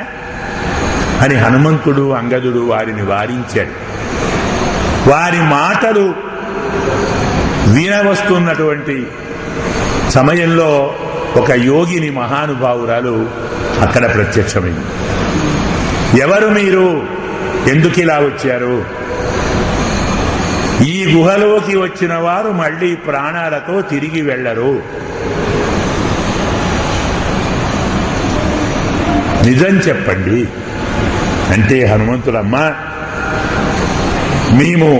అని హనుమంతుడు, అంగదుడు వారిని వారించాడు. వారి మాటలు వినవస్తున్నటువంటి సమయంలో ఒక యోగిని మహానుభావురాలు అక్కడ ప్రత్యక్షమైంది. ఎవరు మీరు? ఎందుకు ఇలా వచ్చారు? ఈ గుహలోకి వచ్చిన వారు మళ్లీ ప్రాణాలతో తిరిగి వెళ్లరు. నిజం చెప్పండి అంటే హనుమంతుడమ్మ, మేము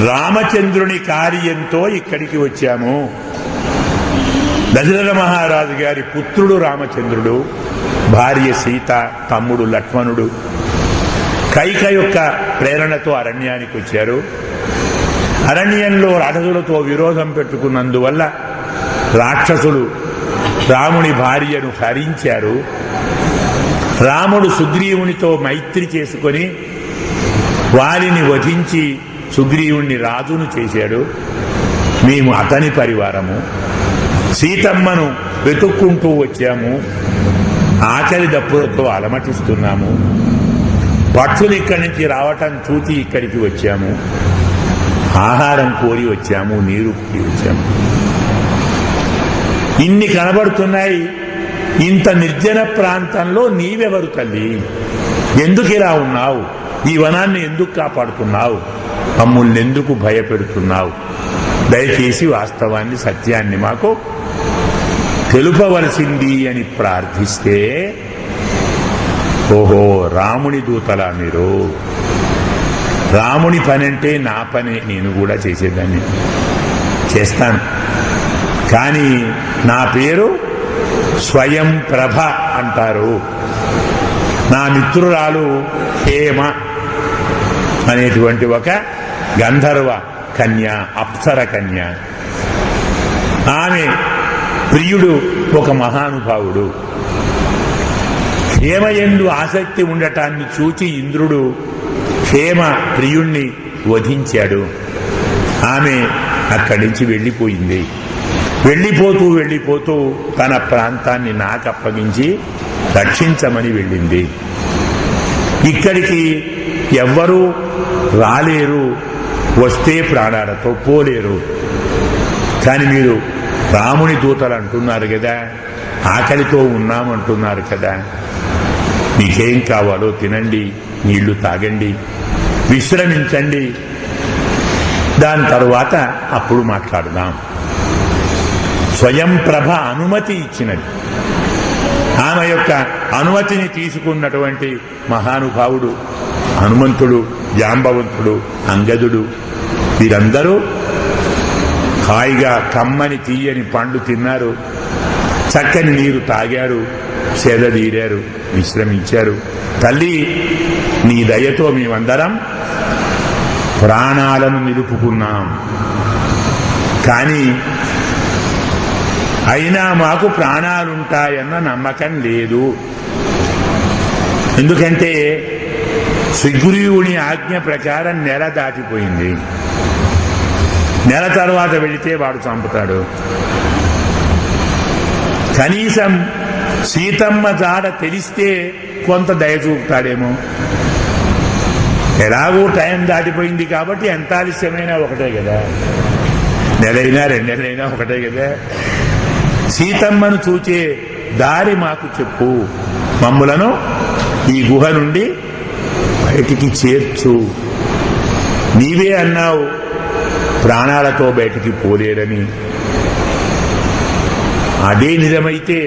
రామచంద్రుని కార్యంతో ఇక్కడికి వచ్చాము. దశరథ మహారాజు గారి పుత్రుడు రామచంద్రుడు, భార్య సీత, తమ్ముడు లక్ష్మణుడు కైక యొక్క ప్రేరణతో అరణ్యానికి వచ్చారు. అరణ్యంలో రాక్షసులతో విరోధం పెట్టుకున్నందువల్ల రాక్షసులు రాముని భార్యను హరించారు. రాముడు సుగ్రీవునితో మైత్రి చేసుకొని వారిని వధించి సుగ్రీవుణ్ణి రాజును చేశాడు. మేము అతని పరివారము. సీతమ్మను వెతుక్కుంటూ వచ్చాము. ఆకలి దప్పులతో అలమటిస్తున్నాము. పక్షులు ఇక్కడి నుంచి రావటం చూచి ఇక్కడికి వచ్చాము. ఆహారం కోరి వచ్చాము, నీరు కోరి వచ్చాము. ఇన్ని కనబడుతున్నాయి. ఇంత నిర్జన ప్రాంతంలో నీవెవరు తల్లి? ఎందుకు ఇలా ఉన్నావు? ఈ వనాన్ని ఎందుకు కాపాడుతున్నావు? మమ్మల్ని ఎందుకు భయపెడుతున్నావు? దయచేసి వాస్తవాన్ని, సత్యాన్ని మాకు తెలుపవలసింది అని ప్రార్థిస్తే, ఓహో రాముని దూతలా మీరు? రాముని పని అంటే నా పనే, నేను కూడా చేసేదాన్ని, చేస్తాను. కానీ నా పేరు స్వయం ప్రభ అంటారు. నా మిత్రురాలు హేమ అనేటువంటి ఒక గంధర్వ కన్య, అప్సర కన్య. ఆమె ప్రియుడు ఒక మహానుభావుడు. హేమయందు ఆసక్తి ఉండటాన్ని చూచి ఇంద్రుడు హేమ ప్రియుణ్ణి వధించాడు. ఆమె అక్కడి నుంచి వెళ్ళిపోయింది. వెళ్ళిపోతూ తన ప్రాంతాన్ని నాకు అప్పగించి రక్షించమని వెళ్ళింది. ఇక్కడికి ఎవ్వరూ రాలేరు, వస్తే ప్రాణాలతో పోలేరు. కానీ మీరు రాముని దూతలు అంటున్నారు కదా, ఆకలితో ఉన్నామంటున్నారు కదా, మీకేం కావాలో తినండి, నీళ్లు తాగండి, విశ్రమించండి, దాని తరువాత అప్పుడు మాట్లాడుదాం. స్వయం ప్రభ అనుమతి ఇచ్చినది. ఆమె యొక్క అనుమతిని తీసుకున్నటువంటి మహానుభావుడు హనుమంతుడు, జాంబవంతుడు, అంగదుడు, వీరందరూ హాయిగా కమ్మని తీయని పండు తిన్నారు, చక్కని నీరు తాగారు, సేదదీరారు, విశ్రమించారు. తల్లి నీ దయతో మేమందరం ప్రాణాలను నిలుపుకున్నాం. కానీ అయినా మాకు ప్రాణాలుంటాయన్న నమ్మకం లేదు. ఎందుకంటే సుగ్రీవుని ఆజ్ఞ ప్రకారం నెల దాటిపోయింది. నెల తర్వాత వెళితే వాడు చంపుతాడు. కనీసం సీతమ్మ జాడ తెలిస్తే కొంత దయ చూపుతాడేమో. ఎలాగూ టైం దాటిపోయింది కాబట్టి ఎంత ఆలస్యమైనా ఒకటే కదా, నెలైనా 2 నెలలైనా ఒకటే కదా. సీతమ్మను చూచే దారి మాకు చెప్పు, మమ్ములను ఈ గుహ నుండి బయటికి చేర్చు. నీవే అన్నావు ప్రాణాలతో బయటికి పోలేరని. అదే నిజమైతే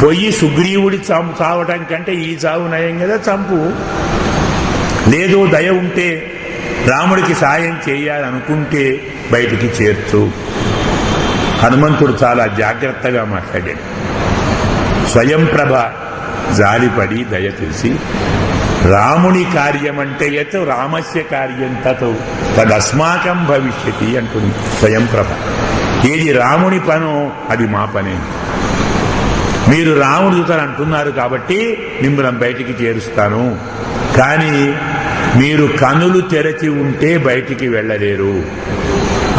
పొయ్యి సుగ్రీవుడి చావటం కంటే ఈ చావు నయం కదా, చంపు. లేదు దయ ఉంటే రాముడికి సాయం చేయాలనుకుంటే బయటికి చేర్చు. హనుమంతుడు చాలా జాగ్రత్తగా మాట్లాడాడు. స్వయం ప్రభ జాలిపడి దయ తెలిసి, రాముని కార్యమంటే యత్ రామస్య కార్యం తత్ తదస్మాకం భవిష్యతి అంటుంది స్వయం ప్రభ. ఏది రాముని పనో అది మా పనే. మీరు రాముడి దూతలు అంటున్నారు కాబట్టి మిమ్మల్ని బయటికి చేరుస్తాను. కానీ మీరు కనులు తెరచి ఉంటే బయటికి వెళ్ళలేరు.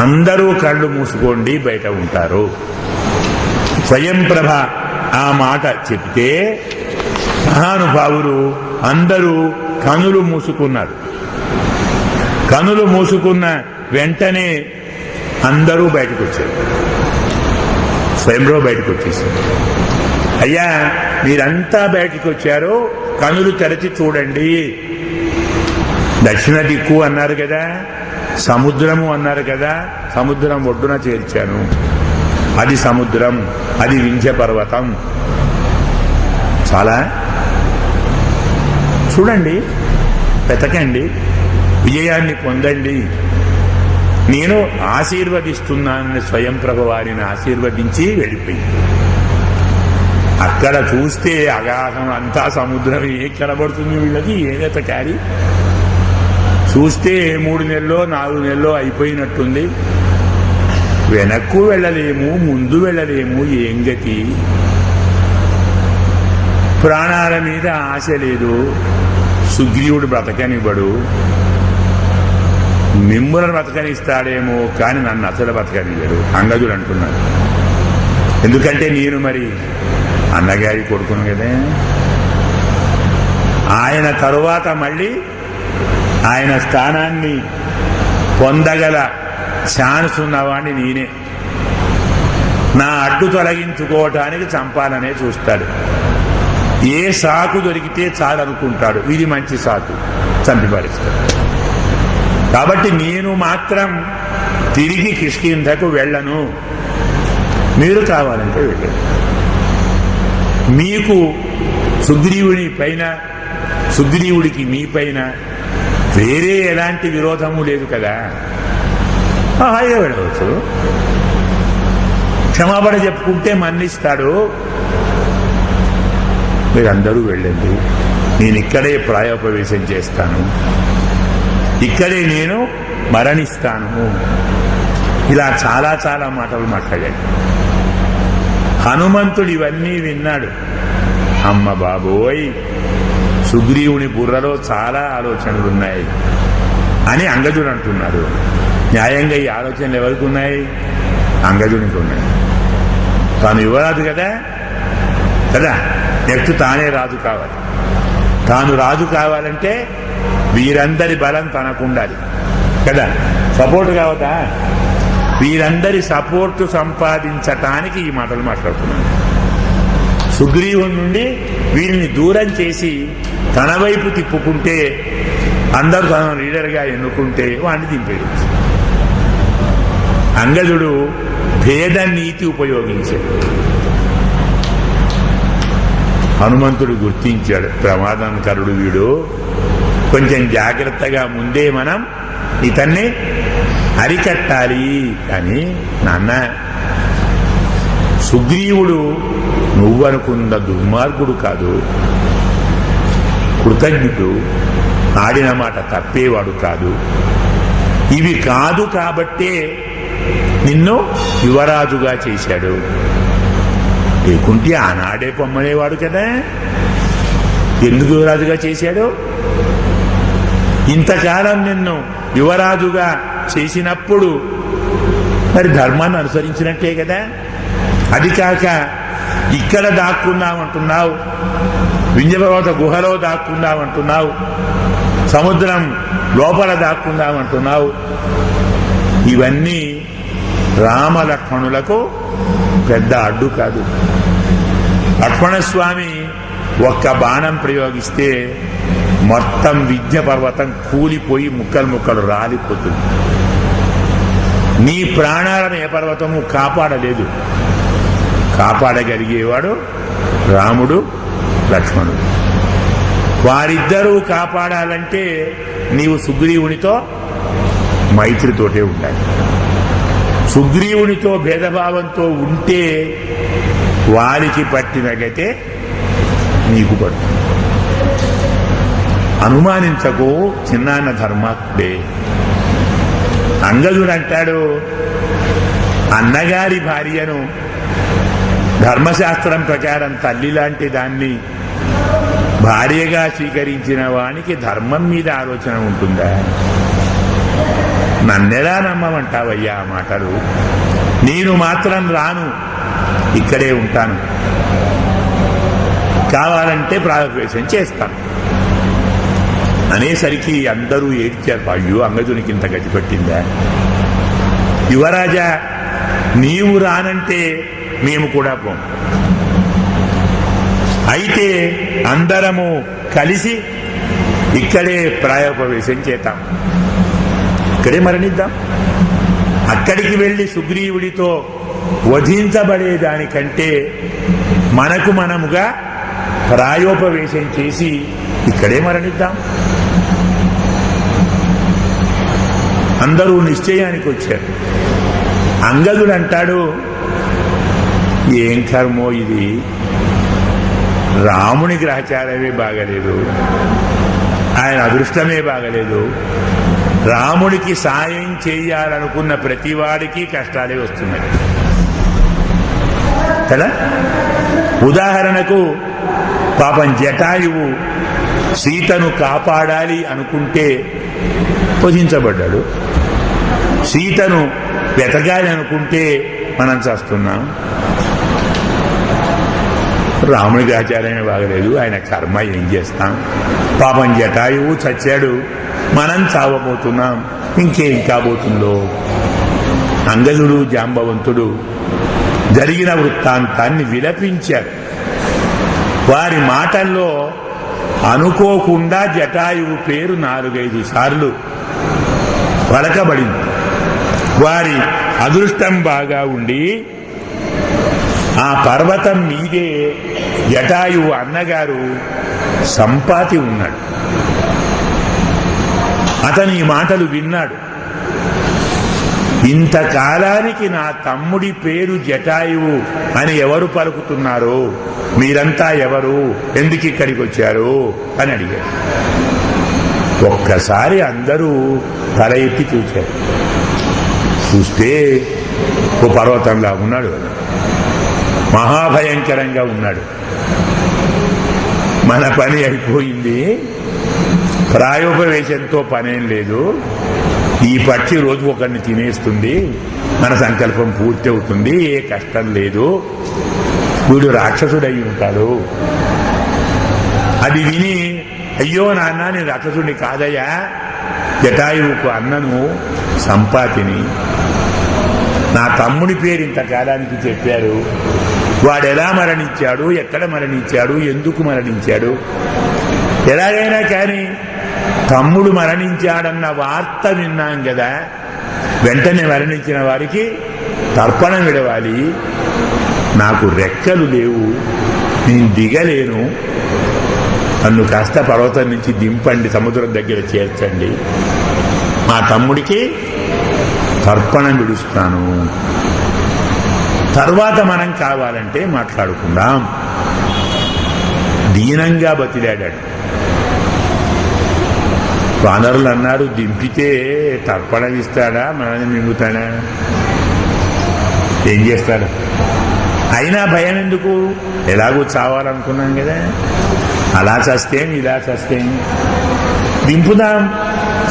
అందరూ కళ్ళు మూసుకోండి, బయట ఉంటారు. స్వయం ప్రభ ఆ మాట చెప్తే మహానుభావులు అందరూ కనులు మూసుకున్నారు. కనులు మూసుకున్న వెంటనే అందరూ బయటకు వచ్చారు. స్వయంలో బయటకు వచ్చేసారు. అయ్యా మీరంతా బయటకు వచ్చారు, కనులు తెరచి చూడండి. దక్షిణ దిక్కు అన్నారు కదా, సముద్రము అన్నారు కదా, సముద్రం ఒడ్డున చేర్చాను. అది సముద్రం, అది వింధ్య పర్వతం. చాలా చూడండి, వెతకండి, విజయాన్ని పొందండి. నేను ఆశీర్వదిస్తున్నానని స్వయం ప్రభ వారిని ఆశీర్వదించి వెళ్ళిపోయింది. అక్కడ చూస్తే అగాధం అంతా సముద్రం ఏం కనబడుతుంది వీళ్ళకి, ఏదెతకాలి. చూస్తే 3 నెలలో 4 నెలలో అయిపోయినట్టుంది. వెనక్కు వెళ్ళలేము, ముందు వెళ్ళలేము, ఏం గతి. ప్రాణాల మీద ఆశ లేదు. సుగ్రీవుడు బ్రతకనివ్వడు. మిమ్ములను బ్రతకనిస్తాడేమో కానీ నన్ను అసలు బ్రతకనివ్వడు అంగదుడు అంటున్నాడు. ఎందుకంటే నేను మరి అన్నగారి కొడుకును కదా. ఆయన తరువాత మళ్ళీ ఆయన స్థానాన్ని పొందగల ఛాన్స్ ఉన్నవాడిని నేనే. నా అడ్డు తొలగించుకోవటానికి చంపాలనే చూస్తాడు. ఏ సాకు దొరికితే చాలనుకుంటాడు. ఇది మంచి సాకు, చంపిపరుస్తాడు. కాబట్టి నేను మాత్రం తిరిగి కిష్కింధకు వెళ్ళను. మీరు కావాలంటే వెళ్ళండి. మీకు సుగ్రీవుని పైన, సుగ్రీవుడికి మీ పైన వేరే ఎలాంటి విరోధము లేదు కదా. హాయిగా వెళ్ళవచ్చు. క్షమాపణ చెప్పుకుంటే మన్నిస్తాడు. మీరందరూ వెళ్ళండి, నేను ఇక్కడే ప్రాయోపవేశం చేస్తాను, ఇక్కడే నేను మరణిస్తాను. ఇలా చాలా చాలా మాటలు మాట్లాడాడు. హనుమంతుడు ఇవన్నీ విన్నాడు. అమ్మ బాబోయ్, సుగ్రీవుని బుర్రలో చాలా ఆలోచనలున్నాయి అని అంగదుడు అంటున్నాడు. న్యాయంగా ఈ ఆలోచనలు ఎవరికి ఉన్నాయి? అంగదునికి ఉన్నాయి. తాను యువరాజు కదా కదా నెక్స్ట్ తానే రాజు కావాలి. తాను రాజు కావాలంటే వీరందరి బలం తనకుండాలి కదా. సపోర్ట్ కావద్దా? వీరందరి సపోర్టు సంపాదించటానికి ఈ మాటలు మాట్లాడుతున్నాను. సుగ్రీవుని నుండి వీరిని దూరం చేసి తన వైపు తిప్పుకుంటే, అందరూ తన లీడర్గా ఎన్నుకుంటే వాడిని దింపేది. అంగదుడు భేద నీతి ఉపయోగించాడు. హనుమంతుడు గుర్తించాడు, ప్రమాదకరుడు వీడు, కొంచెం జాగ్రత్తగా ముందే మనం ఇతన్ని అరికట్టాలి అని. నాన్న, సుగ్రీవుడు నువ్వనుకున్న దుర్మార్గుడు కాదు, కృతజ్ఞుడు, ఆడిన మాట తప్పేవాడు కాదు. ఇవి కాదు కాబట్టే నిన్ను యువరాజుగా చేశాడు. లేకుంటే ఆనాడే పొమ్మనేవాడు కదా. ఎందుకు యువరాజుగా చేశాడు? ఇంతకాలం నిన్ను యువరాజుగా చేసినప్పుడు మరి ధర్మాన్ని అనుసరించినట్టే కదా. అది కాక ఇక్కడ దాక్కుందామంటున్నావు, వింధ్యపర్వత గుహలో దాక్కుందామంటున్నావు, సముద్రం లోపల దాక్కుందామంటున్నావు. ఇవన్నీ రామలక్ష్మణులకు పెద్ద అడ్డు కాదు. లక్ష్మణస్వామి ఒక్క బాణం ప్రయోగిస్తే మొత్తం వింధ్య పర్వతం కూలిపోయి ముక్కలు ముక్కలు రాలిపోతుంది. నీ ప్రాణాలను ఏ పర్వతము కాపాడలేదు. కాపాడగలిగేవాడు రాముడు, లక్ష్మణుడు. వారిద్దరూ కాపాడాలంటే నీవు సుగ్రీవునితో మైత్రితోటే ఉండాలి. సుగ్రీవునితో భేదభావంతో ఉంటే వారికి పట్టిన గతే నీకు పడుతుంది. అనుమానించకు, చిన్నాన్న ధర్మాత్ముడే. అంగదుడు అంటాడు, అన్నగారి భార్యను ధర్మశాస్త్రం ప్రకారం తల్లి లాంటి దాన్ని భార్యగా స్వీకరించిన వానికి ధర్మం మీద ఆలోచన ఉంటుందా? నన్నెలా నమ్మమంటావయ్యా ఆ మాటలు? నేను మాత్రం రాను, ఇక్కడే ఉంటాను. కావాలంటే ప్రాణప్రవేశం చేస్తాను అనేసరికి అందరూ ఏడ్చారు. అయ్యో, అంగదునికి ఇంత గతి పట్టిందా? యువరాజా, నీవు రానంటే మేము కూడా పోం. అయితే అందరము కలిసి ఇక్కడే ప్రాయోపవేశం చేద్దాం, ఇక్కడే మరణిద్దాం. అక్కడికి వెళ్లి సుగ్రీవుడితో వధించబడేదానికంటే మనకు మనముగా ప్రాయోపవేశం చేసి ఇక్కడే మరణిద్దాం. అందరూ నిశ్చయానికి వచ్చారు. అంగదుడు అంటాడు, ఏం కర్మో ఇది, రాముని గ్రహచారమే బాగలేదు, ఆయన అదృష్టమే బాగలేదు. రాముడికి సాయం చేయాలనుకున్న ప్రతివాడికి కష్టాలే వస్తున్నాయి కదా. ఉదాహరణకు పాపం జటాయువు సీతను కాపాడాలి అనుకుంటే వధించబడ్డాడు. సీతను వెతకాలి అనుకుంటే మనం చేస్తున్నాం. రాముడికి ఆచారమే బాగలేదు, ఆయన కర్మ ఏం చేస్తాం, పాపం జటాయువు చచ్చాడు, మనం చావబోతున్నాం, ఇంకేం కాబోతుందో. అంగదుడు జాంబవంతుడు జరిగిన వృత్తాంతాన్ని విలపించారు. వారి మాటల్లో అనుకోకుండా జటాయువు పేరు 4-5 సార్లు పలకబడింది. వారి అదృష్టం బాగా ఉండి ఆ పర్వతం మీదే జటాయువు అన్నగారు సంపాతి ఉన్నాడు. అతని ఈ మాటలు విన్నాడు. ఇంతకాలానికి నా తమ్ముడి పేరు జటాయువు అని ఎవరు పలుకుతున్నారో, మీరంతా ఎవరు, ఎందుకు ఇక్కడికి వచ్చారు అని అడిగారు. ఒక్కసారి అందరూ తల ఎత్తి చూశారు. చూస్తే ఓ పర్వతంలా ఉన్నాడు, మహాభయంకరంగా ఉన్నాడు. మన పని అయిపోయింది, ప్రాయోపవేశంతో పనేం లేదు, ఈ పక్షి రోజు ఒకరిని తినేస్తుంది, మన సంకల్పం పూర్తి అవుతుంది, ఏ కష్టం లేదు, వీడు రాక్షసుడై ఉంటాడు. అది విని, అయ్యో నాన్న నేను రాక్షసుడిని కాదయ్యా, జటాయువుకు అన్నను, సంపాతిని, నా తమ్ముడి పేరు ఇంతకాలానికి చెప్పారు, వాడెలా మరణించాడు, ఎక్కడ మరణించాడు, ఎందుకు మరణించాడు, ఎలాగైనా కానీ తమ్ముడు మరణించాడన్న వార్త విన్నాం కదా, వెంటనే మరణించిన వారికి తర్పణం విడవాలి, నాకు రెక్కలు లేవు, నేను దిగలేను, నన్ను కాస్త పర్వతం నుంచి దింపండి, సముద్రం దగ్గర చేర్చండి, మా తమ్ముడికి తర్పణం విడుస్తాను, తర్వాత మనం కావాలంటే మాట్లాడుకుందాం. దీనంగా బతిలాడాడు. వానరులు అన్నారు, దింపితే తర్పణం ఇస్తాడా, మనల్ని మింగుతాడా, ఏం చేస్తాడు, అయినా భయం ఎందుకు, ఎలాగో చావాలనుకున్నాం కదా, అలా చస్తేం ఇలా చస్తేం, దింపుదాం,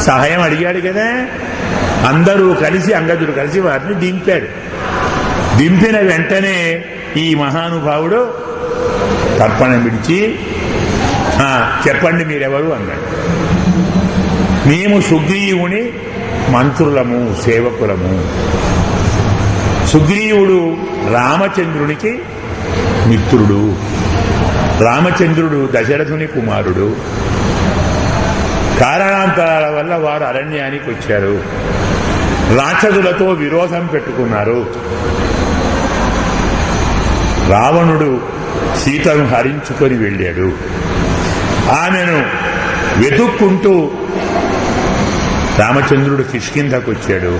సహాయం అడిగాడు కదా. అందరూ కలిసి, అంగదుడు కలిసి వారిని దింపాడు. దింపిన వెంటనే ఈ మహానుభావుడు తర్పణం విడిచి, చెప్పండి మీరెవరు అన్నాడు. మేము సుగ్రీవుని మంత్రులము, సేవకులము. సుగ్రీవుడు రామచంద్రునికి మిత్రుడు, రామచంద్రుడు దశరథుని కుమారుడు. కారణాంతరాల వల్ల వారు అరణ్యానికి వచ్చారు, రాక్షసులతో విరోధం పెట్టుకున్నారు. రావణుడు సీతను హరించుకొని వెళ్ళాడు. ఆమెను వెతుక్కుంటూ రామచంద్రుడు కిష్కింధకు వచ్చాడు.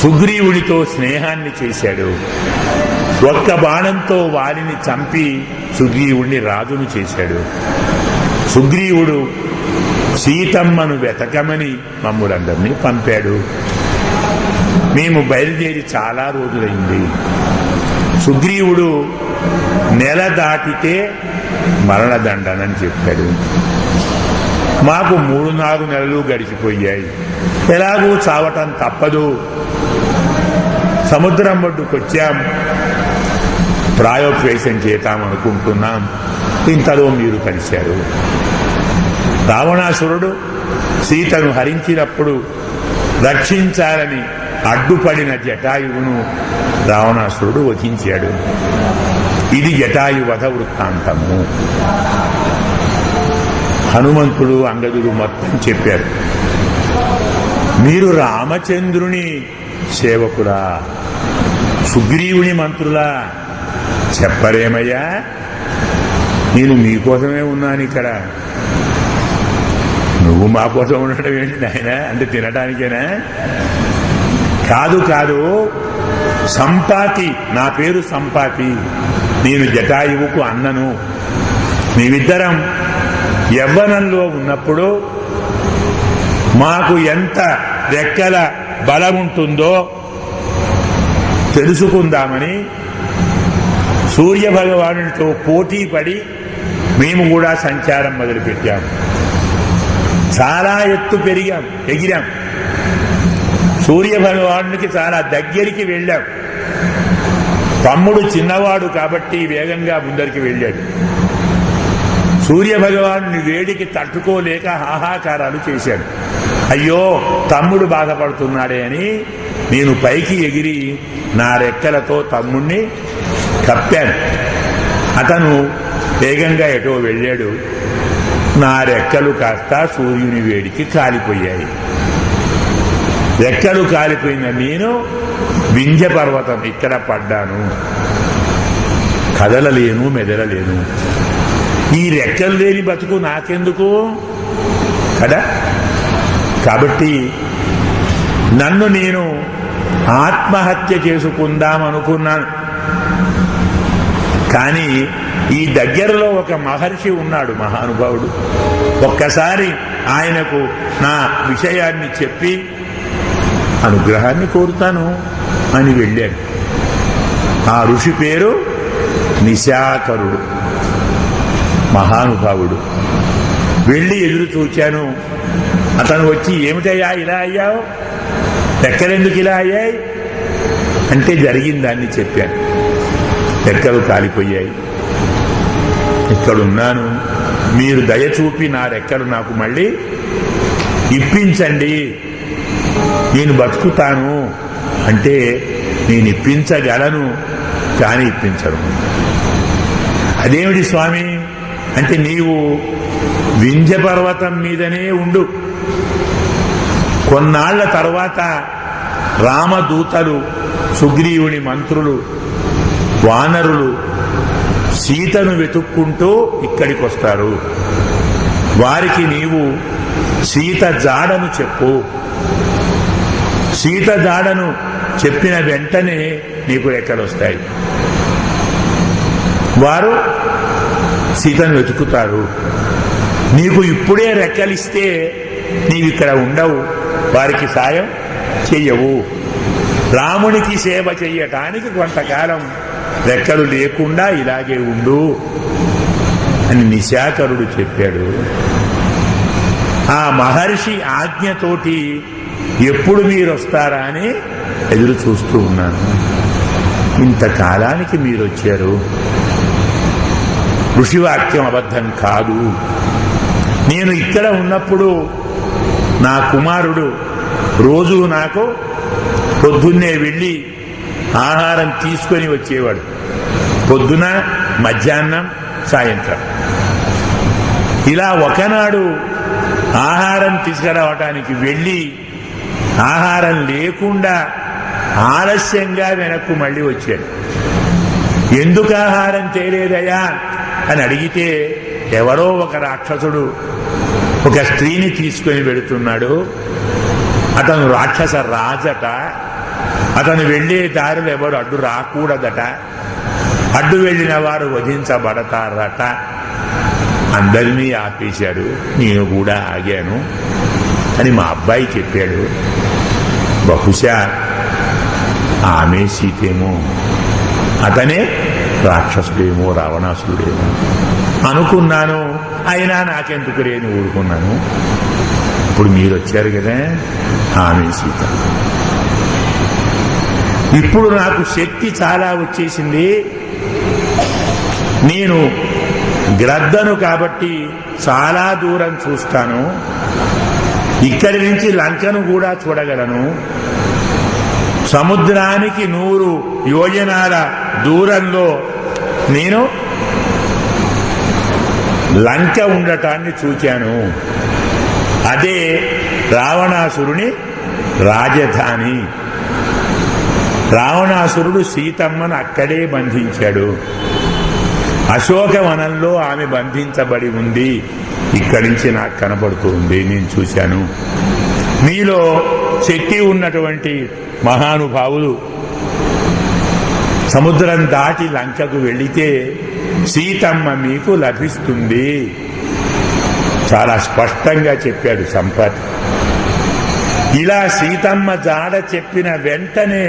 సుగ్రీవుడితో స్నేహాన్ని చేశాడు. ఒక్క బాణంతో వారిని చంపి సుగ్రీవుడిని రాజును చేశాడు. సుగ్రీవుడు సీతమ్మను వెతకమని మమ్ములందరినీ పంపాడు. మేము బయలుదేరి చాలా రోజులైంది. సుగ్రీవుడు నెల దాటితే మరణదండనని చెప్పాడు. మాకు 3-4 నెలలు గడిచిపోయాయి. ఎలాగూ చావటం తప్పదు. సముద్రం ఒడ్డుకొచ్చాం, ప్రాయోపవేశం చేద్దామనుకుంటున్నాం. ఇంతలో మీరు కలిశారు. రావణాసురుడు సీతను హరించినప్పుడు రక్షించాలని అడ్డుపడిన జటాయువును రావణాసురుడు వధించాడు. ఇది జటాయు వధ వృత్తాంతము. హనుమంతుడు, అంగదుడు మొత్తం చెప్పారు. మీరు రామచంద్రుని సేవకులా, సుగ్రీవుని మంత్రులా? చెప్పరేమయ్యా, నేను మీకోసమే ఉన్నాను ఇక్కడ. నువ్వు మా కోసం ఉండటం ఏంటి నాయన, అంటే తినటానికేనా? కాదు కాదు, సంపాతి, నా పేరు సంపాతి, నేను జటాయువుకు అన్నను. మేమిద్దరం యవ్వనంలో ఉన్నప్పుడు మాకు ఎంత రెక్కల బలం ఉంటుందో తెలుసుకుందామని సూర్య భగవానుడితో పోటీ పడి మేము కూడా సంచారం మొదలుపెట్టాం. చాలా ఎత్తు ఎగిరాం. సూర్య భగవానుడికి చాలా దగ్గరికి వెళ్ళాం. తమ్ముడు చిన్నవాడు కాబట్టి వేగంగా ముందరికి వెళ్ళాడు. సూర్యభగవాను వేడికి తట్టుకోలేక హాహాకారాలు చేశాడు. అయ్యో తమ్ముడు బాధపడుతున్నాడే అని నేను పైకి ఎగిరి నా రెక్కలతో తమ్ముణ్ణి కప్పాను. అతను వేగంగా ఎటో వెళ్ళాడు. నా రెక్కలు కాస్త సూర్యుని వేడికి కాలిపోయాయి. రెక్కలు కాలిపోయిన నేను వింధ్య పర్వతం ఇక్కడ పడ్డాను. కదలలేను, మెదలలేను. ఈ రెక్కలు లేని బతుకు నాకెందుకు కదా? కాబట్టి నన్ను నేను ఆత్మహత్య చేసుకుందామనుకున్నాను. కానీ ఈ దగ్గరలో ఒక మహర్షి ఉన్నాడు, మహానుభావుడు. ఒక్కసారి ఆయనకు నా విషయాన్ని చెప్పి అనుగ్రహాన్ని కోరుతాను అని వెళ్ళాడు. ఆ ఋషి పేరు నిశాకరుడు, మహానుభావుడు. వెళ్ళి ఎదురు చూచాను. అతను వచ్చి ఏమిటయ్యా ఇలా అయ్యావు, రెక్కలెందుకు ఇలా అయ్యాయి అంటే జరిగిన దాన్ని చెప్పాను. రెక్కలు కాలిపోయాయి, ఇక్కడున్నాను, మీరు దయచూపి నా రెక్కలు నాకు మళ్ళీ ఇప్పించండి, నేను బతుకుతాను అంటే నేను ఇప్పించగలను కానీ ఇప్పించను. అదేమిటి స్వామి అంటే నీవు వింధ్య పర్వతం మీదనే ఉండు. కొన్నాళ్ల తర్వాత రామదూతలు, సుగ్రీవుని మంత్రులు, వానరులు సీతను వెతుక్కుంటూ ఇక్కడికి వస్తారు. వారికి నీవు సీత జాడను చెప్పు. సీత జాడను చెప్పిన వెంటనే నీకు రెక్కలు వస్తాయి. వారు సీతను వెతుకుతారు. నీకు ఇప్పుడే రెక్కలిస్తే నీవిక్కడ ఉండవు, వారికి సాయం చెయ్యవు. రామునికి సేవ చెయ్యటానికి కొంతకాలం రెక్కలు లేకుండా ఇలాగే ఉండు అని నిశాకరుడు చెప్పాడు. ఆ మహర్షి ఆజ్ఞతోటి ఎప్పుడు మీరు వస్తారా అని ఎదురు చూస్తూ ఉన్నాను. ఇంతకాలానికి మీరు వచ్చారు. ఋషివాక్యం అబద్ధం కాదు. నేను ఇక్కడ ఉన్నప్పుడు నా కుమారుడు రోజు నాకు పొద్దున్నే వెళ్ళి ఆహారం తీసుకొని వచ్చేవాడు. పొద్దున, మధ్యాహ్నం, సాయంత్రం. ఇలా ఒకనాడు ఆహారం తీసుకురావటానికి వెళ్ళి ఆహారం లేకుండా ఆలస్యంగా వెనక్కు మళ్ళీ వచ్చాడు. ఎందుకు ఆహారం తేలేదయా అని అడిగితే ఎవరో ఒక రాక్షసుడు ఒక స్త్రీని తీసుకొని వెళుతున్నాడు. అతను రాక్షస రాజట. అతను వెళ్లే దారిలో ఎవరు అడ్డు రాకూడదట. అడ్డు వెళ్లిన వారు వధించబడతారట. అందరినీ ఆపేశాడు. నేను కూడా ఆగాను అని మా అబ్బాయి చెప్పాడు. బహుశా ఆమె సీతేమో, అతనే రాక్షసుడేమో, రావణాసురుడేమో అనుకున్నాను. అయినా నాకెందుకు లేని ఊరుకున్నాను. ఇప్పుడు మీరు వచ్చారు కదా, ఆమె సీత. ఇప్పుడు నాకు శక్తి చాలా వచ్చేసింది. నేను గ్రద్దను కాబట్టి చాలా దూరం చూస్తాను. ఇక్కడి నుంచి లంకను కూడా చూడగలను. సముద్రానికి 100 యోజనాల దూరంలో నేను లంక ఉండటాన్ని చూచాను. అదే రావణాసురుని రాజధాని. రావణాసురుడు సీతమ్మను అక్కడే బంధించాడు. అశోకవనంలో ఆమె బంధించబడి ఉంది. ఇక్కడి నుంచి నాకు కనబడుతుంది, నేను చూశాను. మీలో శక్తి ఉన్నటువంటి మహానుభావులు సముద్రం దాటి లంకకు వెళితే సీతమ్మ మీకు లభిస్తుంది. చాలా స్పష్టంగా చెప్పాడు సంపాతి. ఇలా సీతమ్మ జాడ చెప్పిన వెంటనే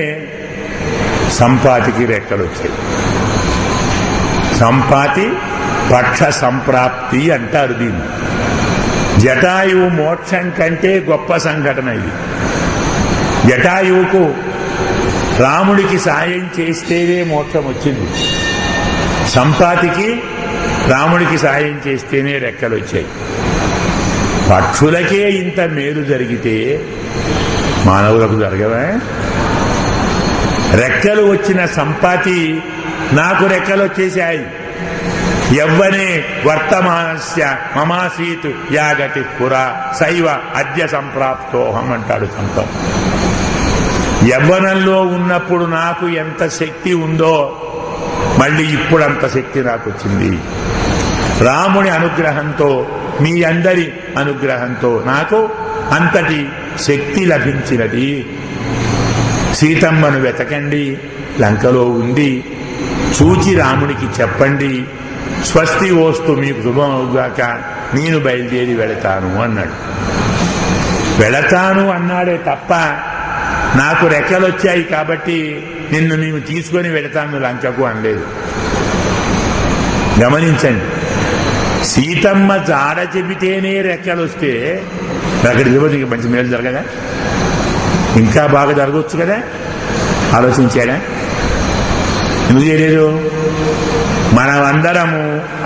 సంపాతికి రెక్కలు వచ్చాయి. సంపాతి పక్ష సంప్రాప్తి అంటారు దీన్ని. జటాయువు మోక్షం కంటే గొప్ప సంఘటన ఇది. జటాయువుకు రాముడికి సాయం చేస్తేనే మోక్షం వచ్చింది. సంపాతికి రాముడికి సాయం చేస్తేనే రెక్కలు వచ్చాయి. పక్షులకే ఇంత మేలు జరిగితే మానవులకు జరగవా? రెక్కలు వచ్చిన సంపాతి నాకు రెక్కలు వచ్చేశాయి. యవ్వనే వర్తమానస్య మమాసీత్ యాగతి పురా శైవ అద్య సంప్రాప్తోహం అంటాడు సంపాతి. యవ్వనంలో ఉన్నప్పుడు నాకు ఎంత శక్తి ఉందో మళ్ళీ ఇప్పుడు అంత శక్తి నాకు వచ్చింది. రాముని అనుగ్రహంతో, మీ అందరి అనుగ్రహంతో నాకు అంతటి శక్తి లభించినది. సీతమ్మను వెతకండి, లంకలో ఉంది, చూచి రామునికి చెప్పండి, స్వస్తి ఓస్తు మీకు శుభమవుగాక, నేను బయలుదేరి వెళతాను అన్నాడు. వెళతాను అన్నాడే తప్ప నాకు రెక్కలొచ్చాయి కాబట్టి నిన్ను నేను తీసుకొని వెళతాను లంకకు అనలేదు. గమనించండి, సీతమ్మ జాడ చెబితేనే రెక్కలొస్తే అక్కడికి పోతే మంచి మేలు జరగదా? ఇంకా బాగా జరగవచ్చు కదా? ఆలోచించాడా? ఎందుకు చేయలేదు? మనమందరము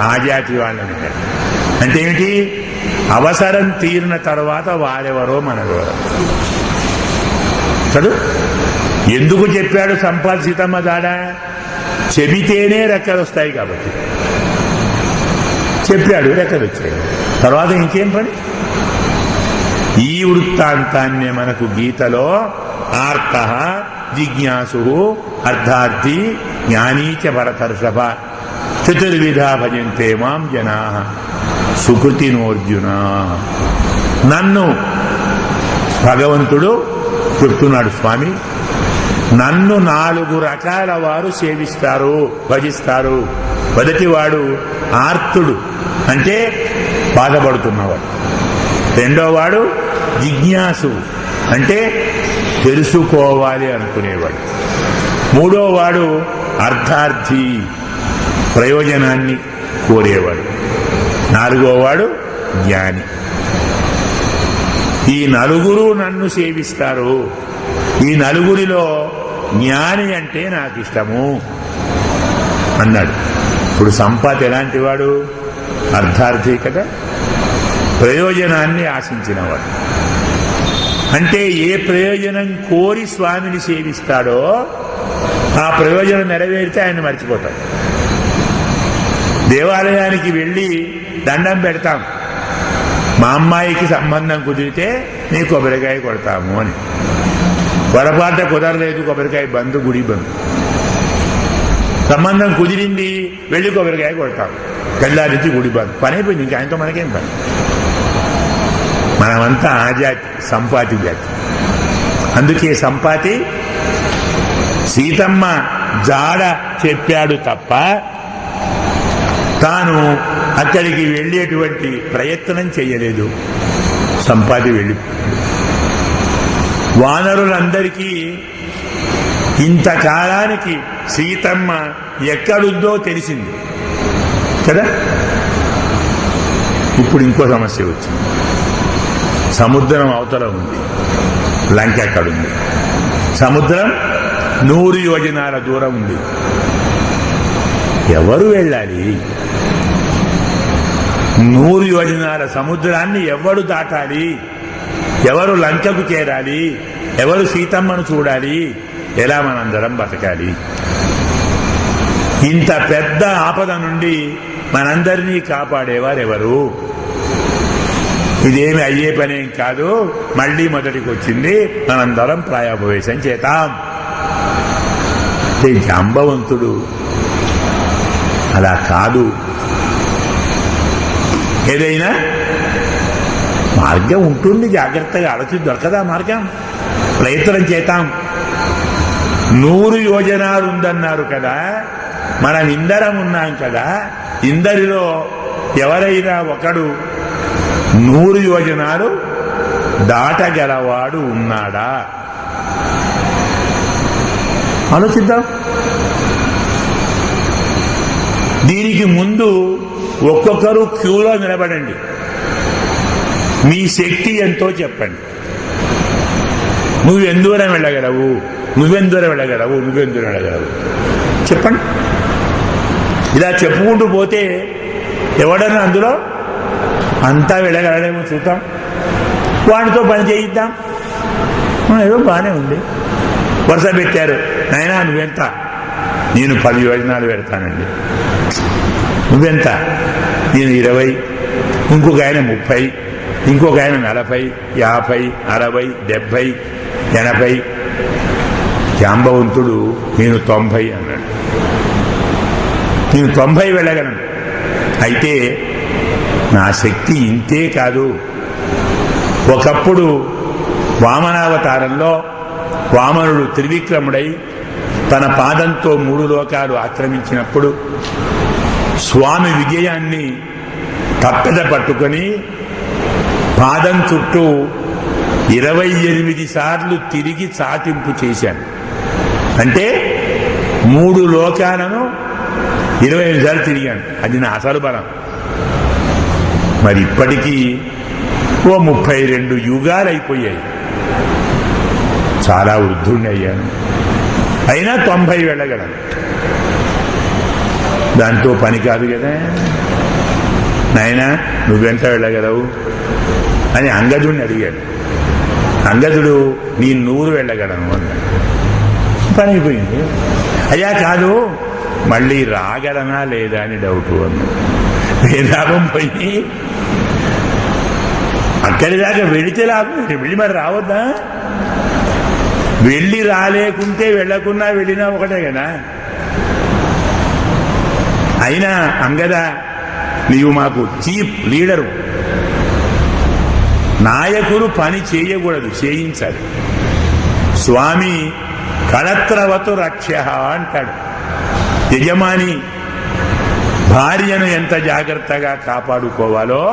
ఆ జాతి వాళ్ళని. అంటే ఏమిటి? అవసరం తీరిన తర్వాత వారెవరో మనెవరో చదువు. ఎందుకు చెప్పాడు సంపాతి సీతమ్మ జాడ? చెబితేనే రెక్కలు వస్తాయి కాబట్టి చెప్పాడు, రెక్కలు వచ్చాయి. తర్వాత ఇంకేం పని? ఈ వృత్తాంతాన్ని మనకు గీతలో ఆర్త జిజ్ఞాసు అర్థార్థి జ్ఞానీచ భరతర్షభ చతుర్విధా భజంతే మాం జనా సుకృతినోర్జున. నన్ను భగవంతుడు చెప్తున్నాడు, స్వామి నన్ను 4 రకాల వారు సేవిస్తారు, భజిస్తారు. మొదటివాడు ఆర్తుడు, అంటే బాధపడుతున్నవాడు. రెండోవాడు జిజ్ఞాసు, అంటే తెలుసుకోవాలి అనుకునేవాడు. మూడోవాడు అర్థార్థి, ప్రయోజనాన్ని కోరేవాడు. 4వవాడు జ్ఞాని. ఈ 4 నన్ను సేవిస్తారు. ఈ 4లో జ్ఞాని అంటే నాకు ఇష్టము అన్నాడు. ఇప్పుడు సంపాతి ఎలాంటి వాడు? అర్థార్థి కదా, ప్రయోజనాన్ని ఆశించినవాడు. అంటే ఏ ప్రయోజనం కోరి స్వామిని సేవిస్తాడో ఆ ప్రయోజనం నెరవేరితే ఆయన మర్చిపోతాడు. దేవాలయానికి వెళ్ళి దండం పెడతాం, మా అమ్మాయికి సంబంధం కుదిరితే నీ కొబ్బరికాయ కొడతాము అని. పొరపాట కుదరలేదు, కొబ్బరికాయ బంధు, గుడి బంధు. సంబంధం కుదిరింది, వెళ్ళి కొబ్బరికాయ కొడతాం, తెల్లారించి గుడి బంధు. పని అయిపోయింది, ఇంకా ఆయనతో మనకేం పని? మనమంతా ఆ జాతి, సంపాతి జాతి. అందుకే సంపాతి సీతమ్మ జాడ చెప్పాడు తప్ప తాను అక్కడికి వెళ్ళేటువంటి ప్రయత్నం చెయ్యలేదు. సంపాతి వెళ్ళిపోయాడు. వానరులందరికీ ఇంతకాలానికి సీతమ్మ ఎక్కడుందో తెలిసింది కదా. ఇప్పుడు ఇంకో సమస్య వచ్చింది. సముద్రం అవతల ఉంది, లంక ఎక్కడుంది? సముద్రం 100 యోజనాల దూరం ఉంది. ఎవరు వెళ్ళాలి? 100 యోజనాల సముద్రాన్ని ఎవరు దాటాలి? ఎవరు లంకకు చేరాలి? ఎవరు సీతమ్మను చూడాలి? ఎలా మనందరం బతకాలి? ఇంత పెద్ద ఆపద నుండి మనందరినీ కాపాడేవారెవరు? ఇదేమి అయ్యే పనేం కాదు. మళ్లీ మొదటికి వచ్చింది, మనందరం ప్రాయోపవేశం చేతాం. జాంబవంతుడు అలా కాదు. ఏదైనా మార్గం ఉంటుంది, జాగ్రత్తగా ఆలోచించి దొరకదా మార్గం? ప్రయత్నం చేతాం. 100 యోజనాలు ఉందన్నారు కదా, మనం ఇందరం ఉన్నాం కదా. ఇందరిలో ఎవరైనా ఒకడు 100 యోజనాలు దాటగలవాడు ఉన్నాడా? ఆలోచిద్దాం. దీనికి ముందు ఒక్కొక్కరు క్యూలో నిలబడండి, మీ శక్తి ఎంతో చెప్పండి. నువ్వు ఎందూరం వెళ్ళగలవు? నువ్వెందుకు వెళ్ళగలవు, నువ్వెందుకు వెళ్ళగలవు చెప్పండి. ఇలా చెప్పుకుంటూ పోతే ఎవడన్నా అందులో అంతా వెళ్ళగలడేమో చూద్దాం, వాడితో పని చేయిద్దాం. ఏదో బాగానే ఉంది. వరుస పెట్టారు, నాయనా నువ్వెంత? నేను 10 యోజనాలు పెడతానండి. నువ్వెంత? నేను 20, ఇంకొక ఆయన 30, ఇంకొక ఆయన 40, 50, 60, 70, 80. జాంబవంతుడు నేను 90 అన్నాడు. నేను 90 వెళ్ళగలను. అయితే నా శక్తి ఇంతే కాదు. ఒకప్పుడు వామనావతారంలో వామనుడు త్రివిక్రముడై తన పాదంతో 3 లోకాలు ఆక్రమించినప్పుడు స్వామి విజయాన్ని తప్పెద పట్టుకొని పాదం చుట్టూ 28 సార్లు తిరిగి చాటింపు చేశాను. అంటే 3 లోకాలను 25 సార్లు తిరిగాను. అది నా అసలు బలం. మరి ఇప్పటికీ 32 యుగాలు అయిపోయాయి. చాలా వృద్ధుణ్ణి అయ్యాను. అయినా 90 వెళ్ళగలను. దాంతో పని కాదు కదా. నాయనా నువ్వెంత వెళ్ళగలవు అని అంగదుడిని అడిగాడు. అంగదుడు నేను 100 వెళ్ళగలను అన్నాడు. పని అయిపోయింది. అయ్యా కాదు, మళ్ళీ రాగలనా లేదా అని డౌట్ అన్నాడు. లాభం పోయి అక్కడి దాకా వెళితే లాభం, వెళ్ళి మరి రావద్దా? వెళ్ళి రాలేకుంటే వెళ్ళకున్నా వెళ్ళినా ఒకటే కదా. అయినా అంగద, నీవు మాకు చీఫ్ లీడరు. నాయకులు పని చేయకూడదు, చేయించాలి. స్వామి కళత్రవతు రక్ష్య అంటాడు. యజమాని భార్యను ఎంత జాగ్రత్తగా కాపాడుకోవాలో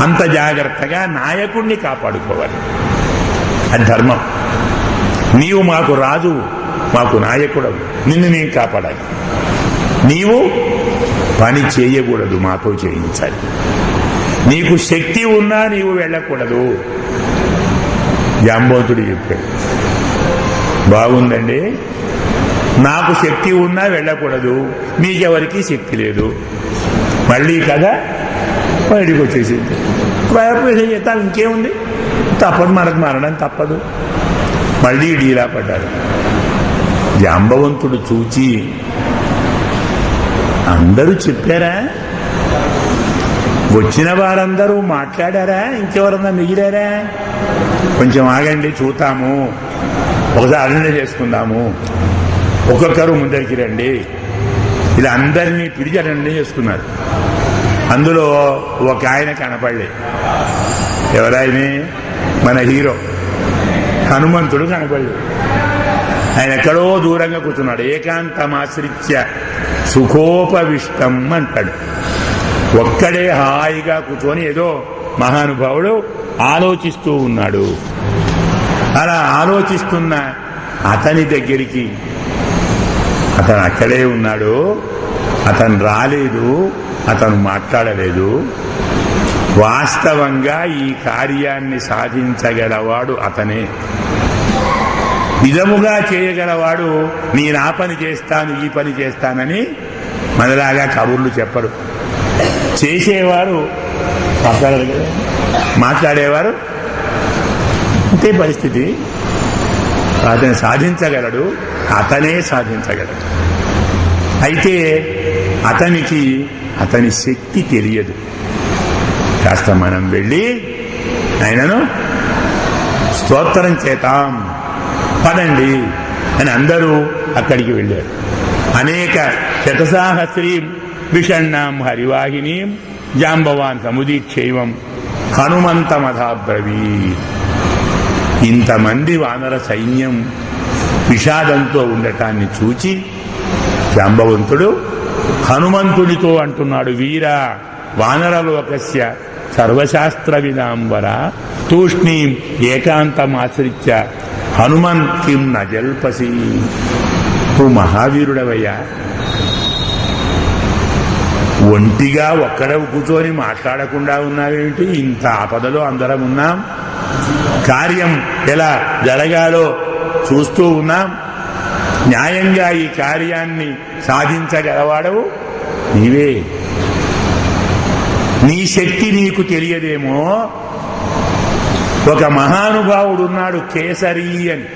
అంత జాగ్రత్తగా నాయకుడిని కాపాడుకోవాలి. అది ధర్మం. నీవు మాకు రాజు, మాకు నాయకుడవు, నిన్ను నేను కాపాడాలి. నీవు పని చేయకూడదు, మాతో చేయించాలి. నీకు శక్తి ఉన్నా నీవు వెళ్ళకూడదు. జాంబవంతుడు చెప్పాడు. బాగుందండి, నాకు శక్తి ఉన్నా వెళ్ళకూడదు, మీకెవరికి శక్తి లేదు. మళ్ళీ కదా బయటికి వచ్చేసింది. ప్రయత్నం చేస్తాను, ఇంకేముంది, తప్పదు, మనకు మరణం తప్పదు. మళ్ళీ డీలా పడ్డాడు. జాంబవంతుడు చూచి, అందరూ చెప్పారా? వచ్చిన వారందరూ మాట్లాడారా? ఇంకెవరన్నా మిగిలారా? కొంచెం ఆగండి, చూద్దాము, ఒకసారి అర్థం చేసుకుందాము, ఒక్కొక్కరు ముందరికి రండి. ఇలా అందరినీ పిలిచి అర్థం చేసుకున్నారు. అందులో ఒక ఆయన కనపడలే. ఎవరాయనే? మన హీరో హనుమంతుడు కనపడలేదు. ఆయన ఎక్కడో దూరంగా కూర్చున్నాడు. ఏకాంతమాశ్రిత్య సుఖోపవిష్టం అంటాడు. ఒక్కడే హాయిగా కూర్చొని ఏదో మహానుభావుడు ఆలోచిస్తూ ఉన్నాడు. అలా ఆలోచిస్తున్న అతని దగ్గరికి, అతను అక్కడే ఉన్నాడు, అతను రాలేదు, అతను మాట్లాడలేదు. వాస్తవంగా ఈ కార్యాన్ని సాధించగలవాడు అతనే. నిజముగా చేయగలవాడు నేను ఆ పని చేస్తాను, ఈ పని చేస్తానని మనలాగా కబుర్లు చెప్పరు. చేసేవారు మాట్లాడరు కదా, మాట్లాడేవారు అంతే పరిస్థితి. అతను సాధించగలడు, అతనే సాధించగలడు. అయితే అతనికి అతని శక్తి తెలియదు. కాస్త మనం వెళ్ళి ఆయనను స్తోత్రం చేతాం, పదండి అని అందరూ అక్కడికి వెళ్ళారు. అనేక శతసాహస్రీం విషణ్ణాం హరివాహినీం జాంబవాన్ సముదీక్షైవం హనుమంతమధాబ్రవీ. ఇంతమంది వానర సైన్యం విషాదంతో ఉండటాన్ని చూచి జాంబవంతుడు హనుమంతుడితో అంటున్నాడు, వీరా వానరలోకస్య సర్వశాస్త్ర విదాంబర తూష్ణీం ఏకాంతమాశ్రిత్య హనుమన్ కిం నజల్పసి. నువ్వు మహావీరుడవయ్యా, ఒంటిగా ఒక్కడవు కూర్చొని మాట్లాడకుండా ఉన్నావేమిటి? ఇంత ఆపదలో అందరం ఉన్నాం. కార్యం ఎలా జరగాలో చూస్తూ ఉన్నాం. న్యాయంగా ఈ కార్యాన్ని సాధించగలవాడవు నీవే. నీ శక్తి నీకు తెలియదేమో. ఒక మహానుభావుడున్నాడు కేసరి అని,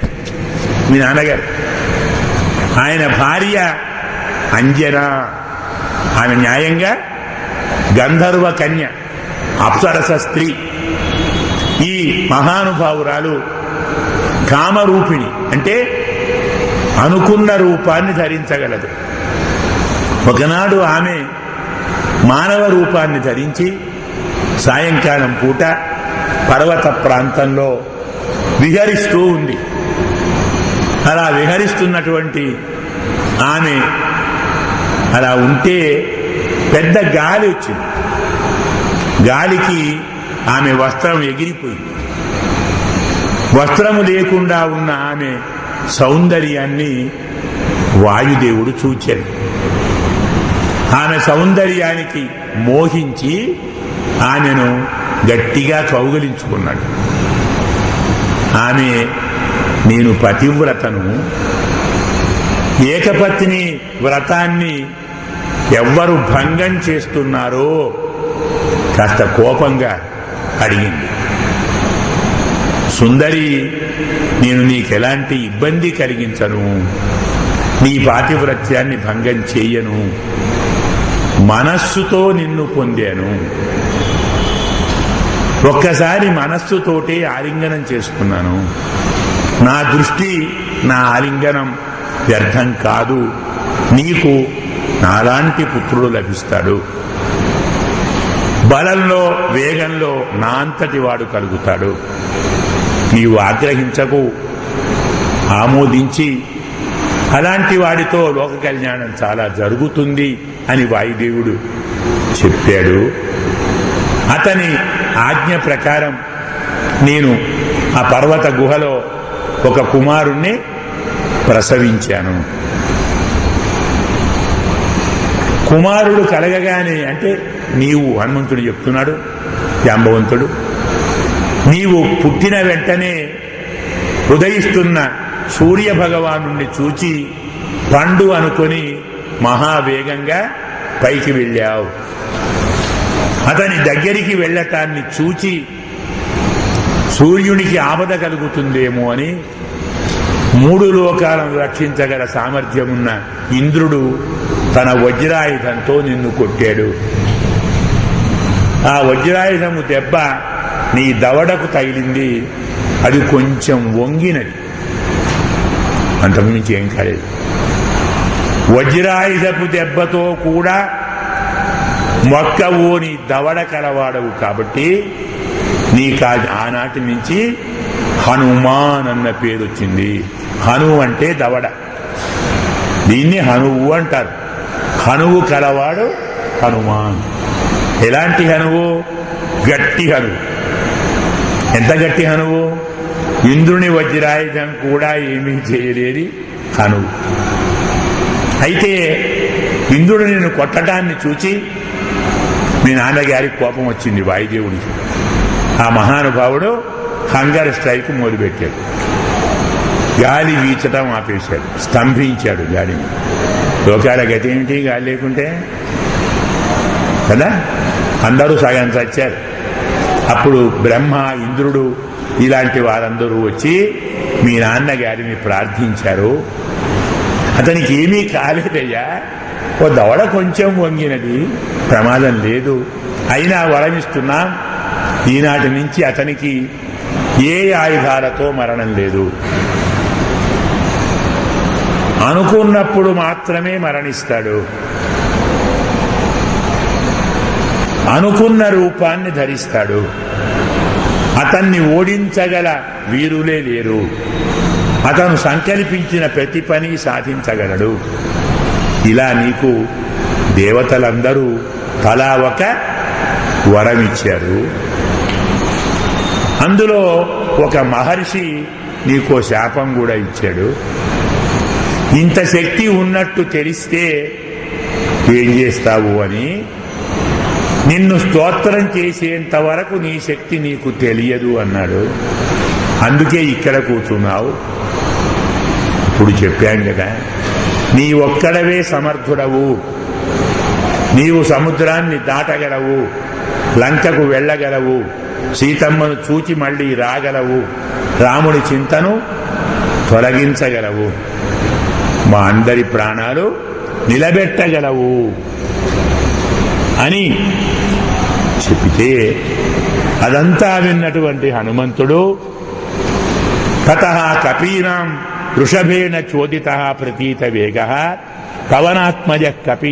మీ నాన్నగారు. ఆయన భార్య అంజన. ఆమె న్యాయంగా గంధర్వ కన్య, అప్సరస స్త్రీ. ఈ మహానుభావురాలు కామరూపిణి, అంటే అనుకున్న రూపాన్ని ధరించగలదు. ఒకనాడు ఆమె మానవ రూపాన్ని ధరించి సాయంకాలం పూట పర్వత ప్రాంతంలో విహరిస్తూ ఉంది. అలా విహరిస్తున్నటువంటి ఆమె అలా ఉంటే పెద్ద గాలి వచ్చింది. గాలికి ఆమె వస్త్రం ఎగిరిపోయింది. వస్త్రము లేకుండా ఉన్న ఆమె సౌందర్యాన్ని వాయుదేవుడు చూచాడు. ఆమె సౌందర్యానికి మోహించి ఆమెను గట్టిగా కౌగిలించుకున్నాడు. ఆమె నేను పతివ్రతను, ఏకపత్ని వ్రతాన్ని ఎవ్వరు భంగం చేస్తున్నారో కాస్త కోపంగా అడిగింది. సుందరి, నేను నీకెలాంటి ఇబ్బంది కలిగించను, నీ పాతివ్రత్యాన్ని భంగం చేయను, మనస్సుతో నిన్ను పొందాను. ఒక్కసారి మనస్సుతోటే ఆలింగనం చేసుకున్నాను. నా దృష్టి, నా ఆలింగనం వ్యర్థం కాదు. నీకు నాలాంటి పుత్రుడు లభిస్తాడు. బలంలో, వేగంలో నా అంతటి వాడు కలుగుతాడు. నీవు ఆగ్రహించకు, ఆమోదించి అలాంటి వాడితో లోక కళ్యాణం చాలా జరుగుతుంది అని వాయుదేవుడు చెప్పాడు. అతని ఆజ్ఞ ప్రకారం నేను ఆ పర్వత గుహలో ఒక కుమారుణ్ణి ప్రసవించాను. కుమారుడు కలగగానే, అంటే నీవు, హనుమంతుడు చెప్తున్నాడు, జాంబవంతుడు, నీవు పుట్టిన వెంటనే ఉదయిస్తున్న సూర్య భగవానుణ్ణి చూచి పండు అనుకొని మహావేగంగా పైకి వెళ్ళావు. అతని దగ్గరికి వెళ్ళటాన్ని చూచి సూర్యునికి ఆపద కలుగుతుందేమో అని 3 లోకాలను రక్షించగల సామర్థ్యమున్న ఇంద్రుడు తన వజ్రాయుధంతో నిన్ను కొట్టాడు. ఆ వజ్రాయుధము దెబ్బ నీ దవడకు తగిలింది. అది కొంచెం వంగినది, అంతకుమించి ఏం కాలేదు. వజ్రాయుధపు దెబ్బతో కూడా మొక్కవో నీ దవడ కలవాడవు కాబట్టి నీకు ఆనాటి నుంచి హనుమాన్ అన్న పేరు వచ్చింది. హను అంటే దవడ, దీన్ని హనువు అంటారు. హనువు కలవాడు హనుమాన్. ఎలాంటి హనువు? గట్టి హనువు. ఎంత గట్టి హనువు? ఇంద్రుని వజ్రాయుధం కూడా ఏమీ చేయలేని హనువు. అయితే ఇంద్రుడు నిన్ను కొట్టడాన్ని చూచి మీ నాన్నగారికి కోపం వచ్చింది వాయుదేవుడికి. ఆ మహానుభావుడు హంగర్ స్ట్రైక్ మొదలుపెట్టాడు. గాలి వీచటం ఆపేశాడు, స్తంభించాడు గాలిని. లోకాల గతి ఏమిటి గాలి లేకుంటే? కదా, అందరూ సగం చచ్చారు. అప్పుడు బ్రహ్మ, ఇంద్రుడు ఇలాంటి వారందరూ వచ్చి మీ నాన్నగారిని ప్రార్థించారు. అతనికి ఏమీ కాలేదయ్యా, ఓ దవడ కొంచెం వంగినది, ప్రమాదం లేదు, అయినా వరమిస్తున్నాం. ఈనాటి నుంచి అతనికి ఏ ఆయుధాలతో మరణం లేదు. అనుకున్నప్పుడు మాత్రమే మరణిస్తాడు. అనుకున్న రూపాన్ని ధరిస్తాడు. అతన్ని ఓడించగల వీరులే లేరు. అతను సంకల్పించిన ప్రతి పని సాధించగలడు. ఇలా నీకు దేవతలందరూ తలా ఒక వరమిచ్చారు. అందులో ఒక మహర్షి నీకో శాపం కూడా ఇచ్చాడు. ఇంత శక్తి ఉన్నట్టు తెలిస్తే ఏం చేస్తావు అని. నిన్ను స్తోత్రం చేసేంత వరకు నీ శక్తి నీకు తెలియదు అన్నాడు. అందుకే ఇక్కడ కూర్చున్నావు. అప్పుడు చెప్పాం కదా, నీ ఒక్కడవే సమర్థుడవు, నీవు సముద్రాన్ని దాటగలవు, లంకకు వెళ్ళగలవు, సీతమ్మను చూచి మళ్ళీ రాగలవు, రాముడి చింతను తొలగించగలవు, మా అందరి ప్రాణాలు నిలబెట్టగలవు అని చెప్పితే అదంతా విన్నటువంటి హనుమంతుడు తతః కపీనాం వృషభేణ చోదిత ప్రతీత వేగ పవనాత్మజ కపి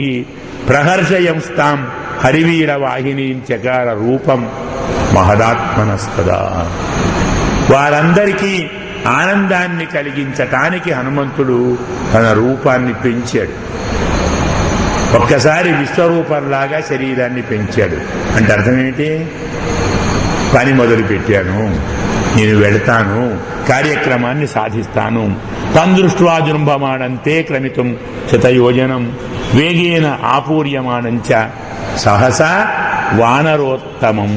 ప్రహర్షయంస్తాం హరివీర వాహినీం చకార రూపం మహదాత్మనస్తదా. వారందరికీ ఆనందాన్ని కలిగించటానికి హనుమంతుడు తన రూపాన్ని పెంచాడు. ఒక్కసారి విశ్వరూపంలాగా శరీరాన్ని పెంచాడు. అంటే అర్థమేంటి? పని మొదలు పెట్టాను, నేను వెళతాను, కార్యక్రమాన్ని సాధిస్తాను. తందృష్ట్వా జృంభమాణంతే క్రమితుం శతయోజనం వేగేన ఆపూర్యమాణంచ సహసా వానరోత్తమం.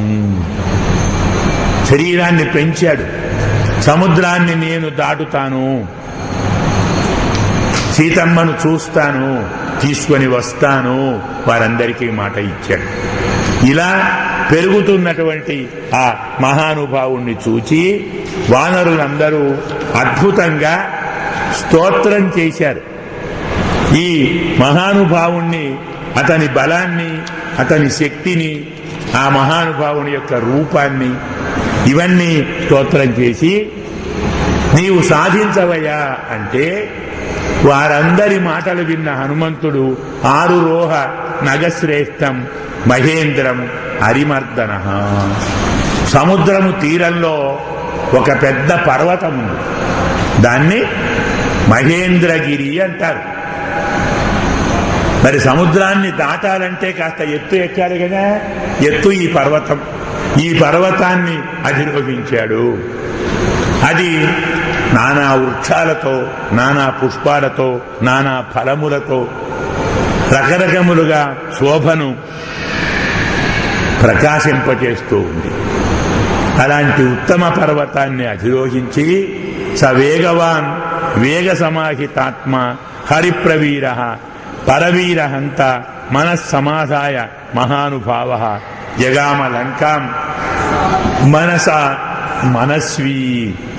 శరీరాన్ని పెంచాడు. సముద్రాన్ని నేను దాటుతాను, సీతమ్మను చూస్తాను, తీసుకొని వస్తాను, వారందరికీ మాట ఇచ్చాడు. ఇలా పెరుగుతున్నటువంటి ఆ మహానుభావుణ్ణి చూచి వానరులందరూ అద్భుతంగా స్తోత్రం చేశారు. ఈ మహానుభావుణ్ణి, అతని బలాన్ని, అతని శక్తిని, ఆ మహానుభావుని యొక్క రూపాన్ని ఇవన్నీ స్తోత్రం చేసి నీవు సాధించవయ్యా అంటే వారందరి మాటలు విన్న హనుమంతుడు ఆరురోహ నగశ్రేష్టం మహేంద్రం హరిమర్దన. సముద్రము తీరంలో ఒక పెద్ద పర్వతం ఉంది, దాన్ని మహేంద్రగిరి అంటారు. మరి సముద్రాన్ని దాటాలంటే కాస్త ఎత్తు ఎక్కాలి కదా, ఎత్తు ఈ పర్వతం. ఈ పర్వతాన్ని అధిరోహించాడు. అది నానా వృక్షాలతో, నానా పుష్పాలతో, నానా ఫలములతో రకరకములుగా శోభను ప్రకాశింపచేస్తూ ఉంది. అలాంటి ఉత్తమ పర్వతాన్ని అధిరోహించి సవేగవాన్ వేగ సమాహితాత్మ హరిప్రవీర పరవీరహంత మనస్సమాధాయ మహానుభావ జగామ లంకాం మనస మనస్వీ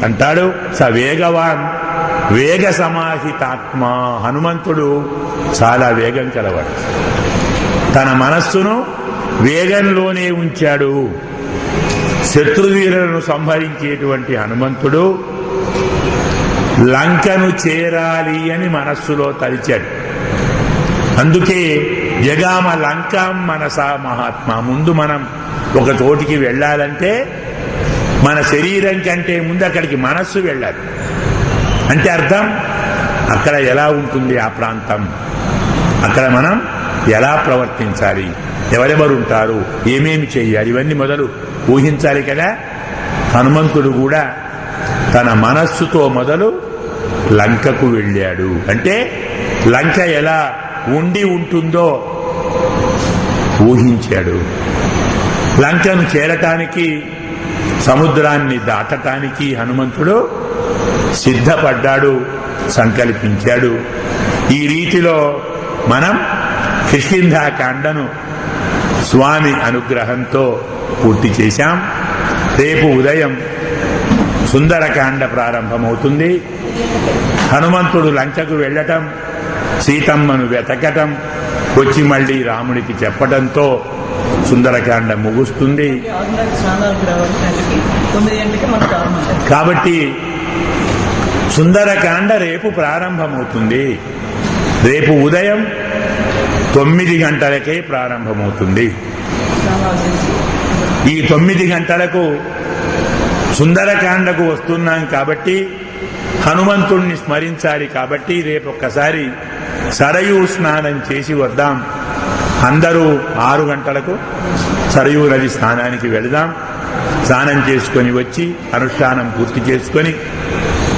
అంటాడు. సవేగవాన్ వేగ సమాహితాత్మ. హనుమంతుడు చాలా వేగం కలవాడు. తన మనస్సును వేగంలోనే ఉంచాడు. శత్రువీరులను సంహరించేటువంటి హనుమంతుడు లంకను చేరాలి అని మనస్సులో తలిచాడు. అందుకే జగామ లంకాం మనసా మహాత్మ. ముందు మనం ఒక చోటికి వెళ్ళాలంటే మన శరీరం కంటే ముందు అక్కడికి మనస్సు వెళ్ళాలి. అంటే అర్థం అక్కడ ఎలా ఉంటుంది ఆ ప్రాంతం, అక్కడ మనం ఎలా ప్రవర్తించాలి, ఎవరెవరు ఉంటారు, ఏమేమి చెయ్యాలి, ఇవన్నీ మొదలు ఊహించాలి కదా. హనుమంతుడు కూడా తన మనస్సుతో మొదలు లంకకు వెళ్ళాడు. అంటే లంక ఎలా ఉండి ఉంటుందో ఊహించాడు. లంకను చేరటానికి, సముద్రాన్ని దాటటానికి హనుమంతుడు సిద్ధపడ్డాడు, సంకల్పించాడు. ఈ రీతిలో మనం కిష్కింధాకాండను స్వామి అనుగ్రహంతో పూర్తి చేశాం. రేపు ఉదయం సుందరకాండ ప్రారంభమవుతుంది. హనుమంతుడు లంకకు వెళ్ళటం, సీతమ్మను వెతకటం, వచ్చి మళ్ళీ రాముడికి చెప్పడంతో సుందరకాండ ముగుస్తుంది. కాబట్టి సుందరకాండ రేపు ప్రారంభమవుతుంది. రేపు ఉదయం 9 గంటలకే ప్రారంభమవుతుంది. ఈ 9 గంటలకు సుందరకాండకు వస్తున్నాం కాబట్టి హనుమంతుణ్ణి స్మరించాలి. కాబట్టి రేపు ఒక్కసారి సరయూ స్నానం చేసి వద్దాం. అందరూ 6 గంటలకు సరయూ నది స్నానానికి వెళదాం. స్నానం చేసుకొని వచ్చి అనుష్ఠానం పూర్తి చేసుకొని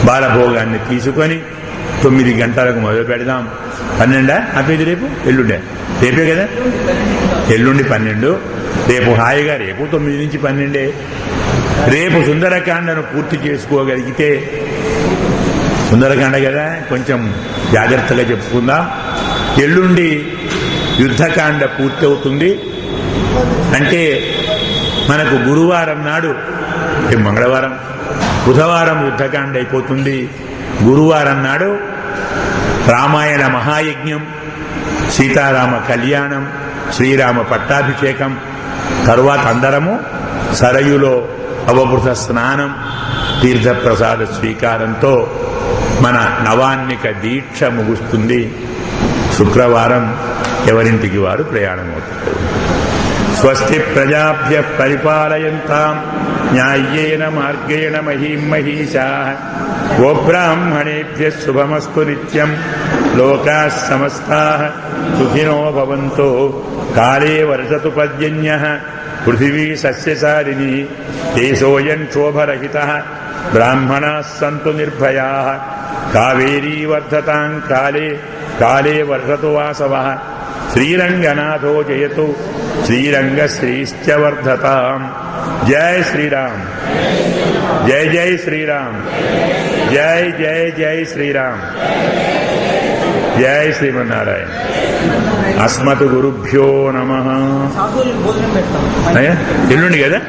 బాలభోగాన్ని తీసుకొని 9 గంటలకు మొదలు పెడదాం. 12 అప్పేది రేపు, ఎల్లుండే, రేపే కదా, ఎల్లుండి 12, రేపు హాయిగా రేపు 9 నుంచి 12. రేపు సుందరకాండను పూర్తి చేసుకోగలిగితే సుందరకాండ కదా, కొంచెం జాగ్రత్తగా చెప్పుకుందాం. ఎల్లుండి యుద్ధకాండ పూర్తి అవుతుంది. అంటే మనకు గురువారం నాడు, మంగళవారం, బుధవారం యుద్ధకాండ అయిపోతుంది. గురువారం నాడు రామాయణ మహాయజ్ఞం, సీతారామ కళ్యాణం, శ్రీరామ పట్టాభిషేకం, తరువాత అందరము సరయులో అవభృత స్నానం, తీర్థప్రసాద స్వీకారంతో మన నవాన్నిక దీక్ష ముగుస్తుంది. శుక్రవారం ఎవరింటికి వారు ప్రయాణం అవుతారు. స్వస్తి ప్రజాభ్య పరిపాలయంతాం న్యాయేన మార్గేణ మహీం మహీషాః గోబ్రాహ్మణేభ్యః శుభమస్తు నిత్యం. లోకాః సమస్తాః సుఖినో భవంతు. కాలే వర్షతు పర్జన్యః పృథివీ సస్యశాలినీ. దేశోऽयं శోభరహితः బ్రాహ్మణాः సంతు నిర్భయాः. కావేరీ వర్ధతాం కాలే కాలే వర్షతు వాసవః. శ్రీరంగనాథో జయతు శ్రీరంగశ్రీశ్చ వర్ధతాం. జై శ్రీరామ్, జై జై శ్రీరామ్, జై జై జై శ్రీరామ్, జై శ్రీమన్నారాయణ. అస్మత్ గురుభ్యో నమః. ఎల్లుండి కదా.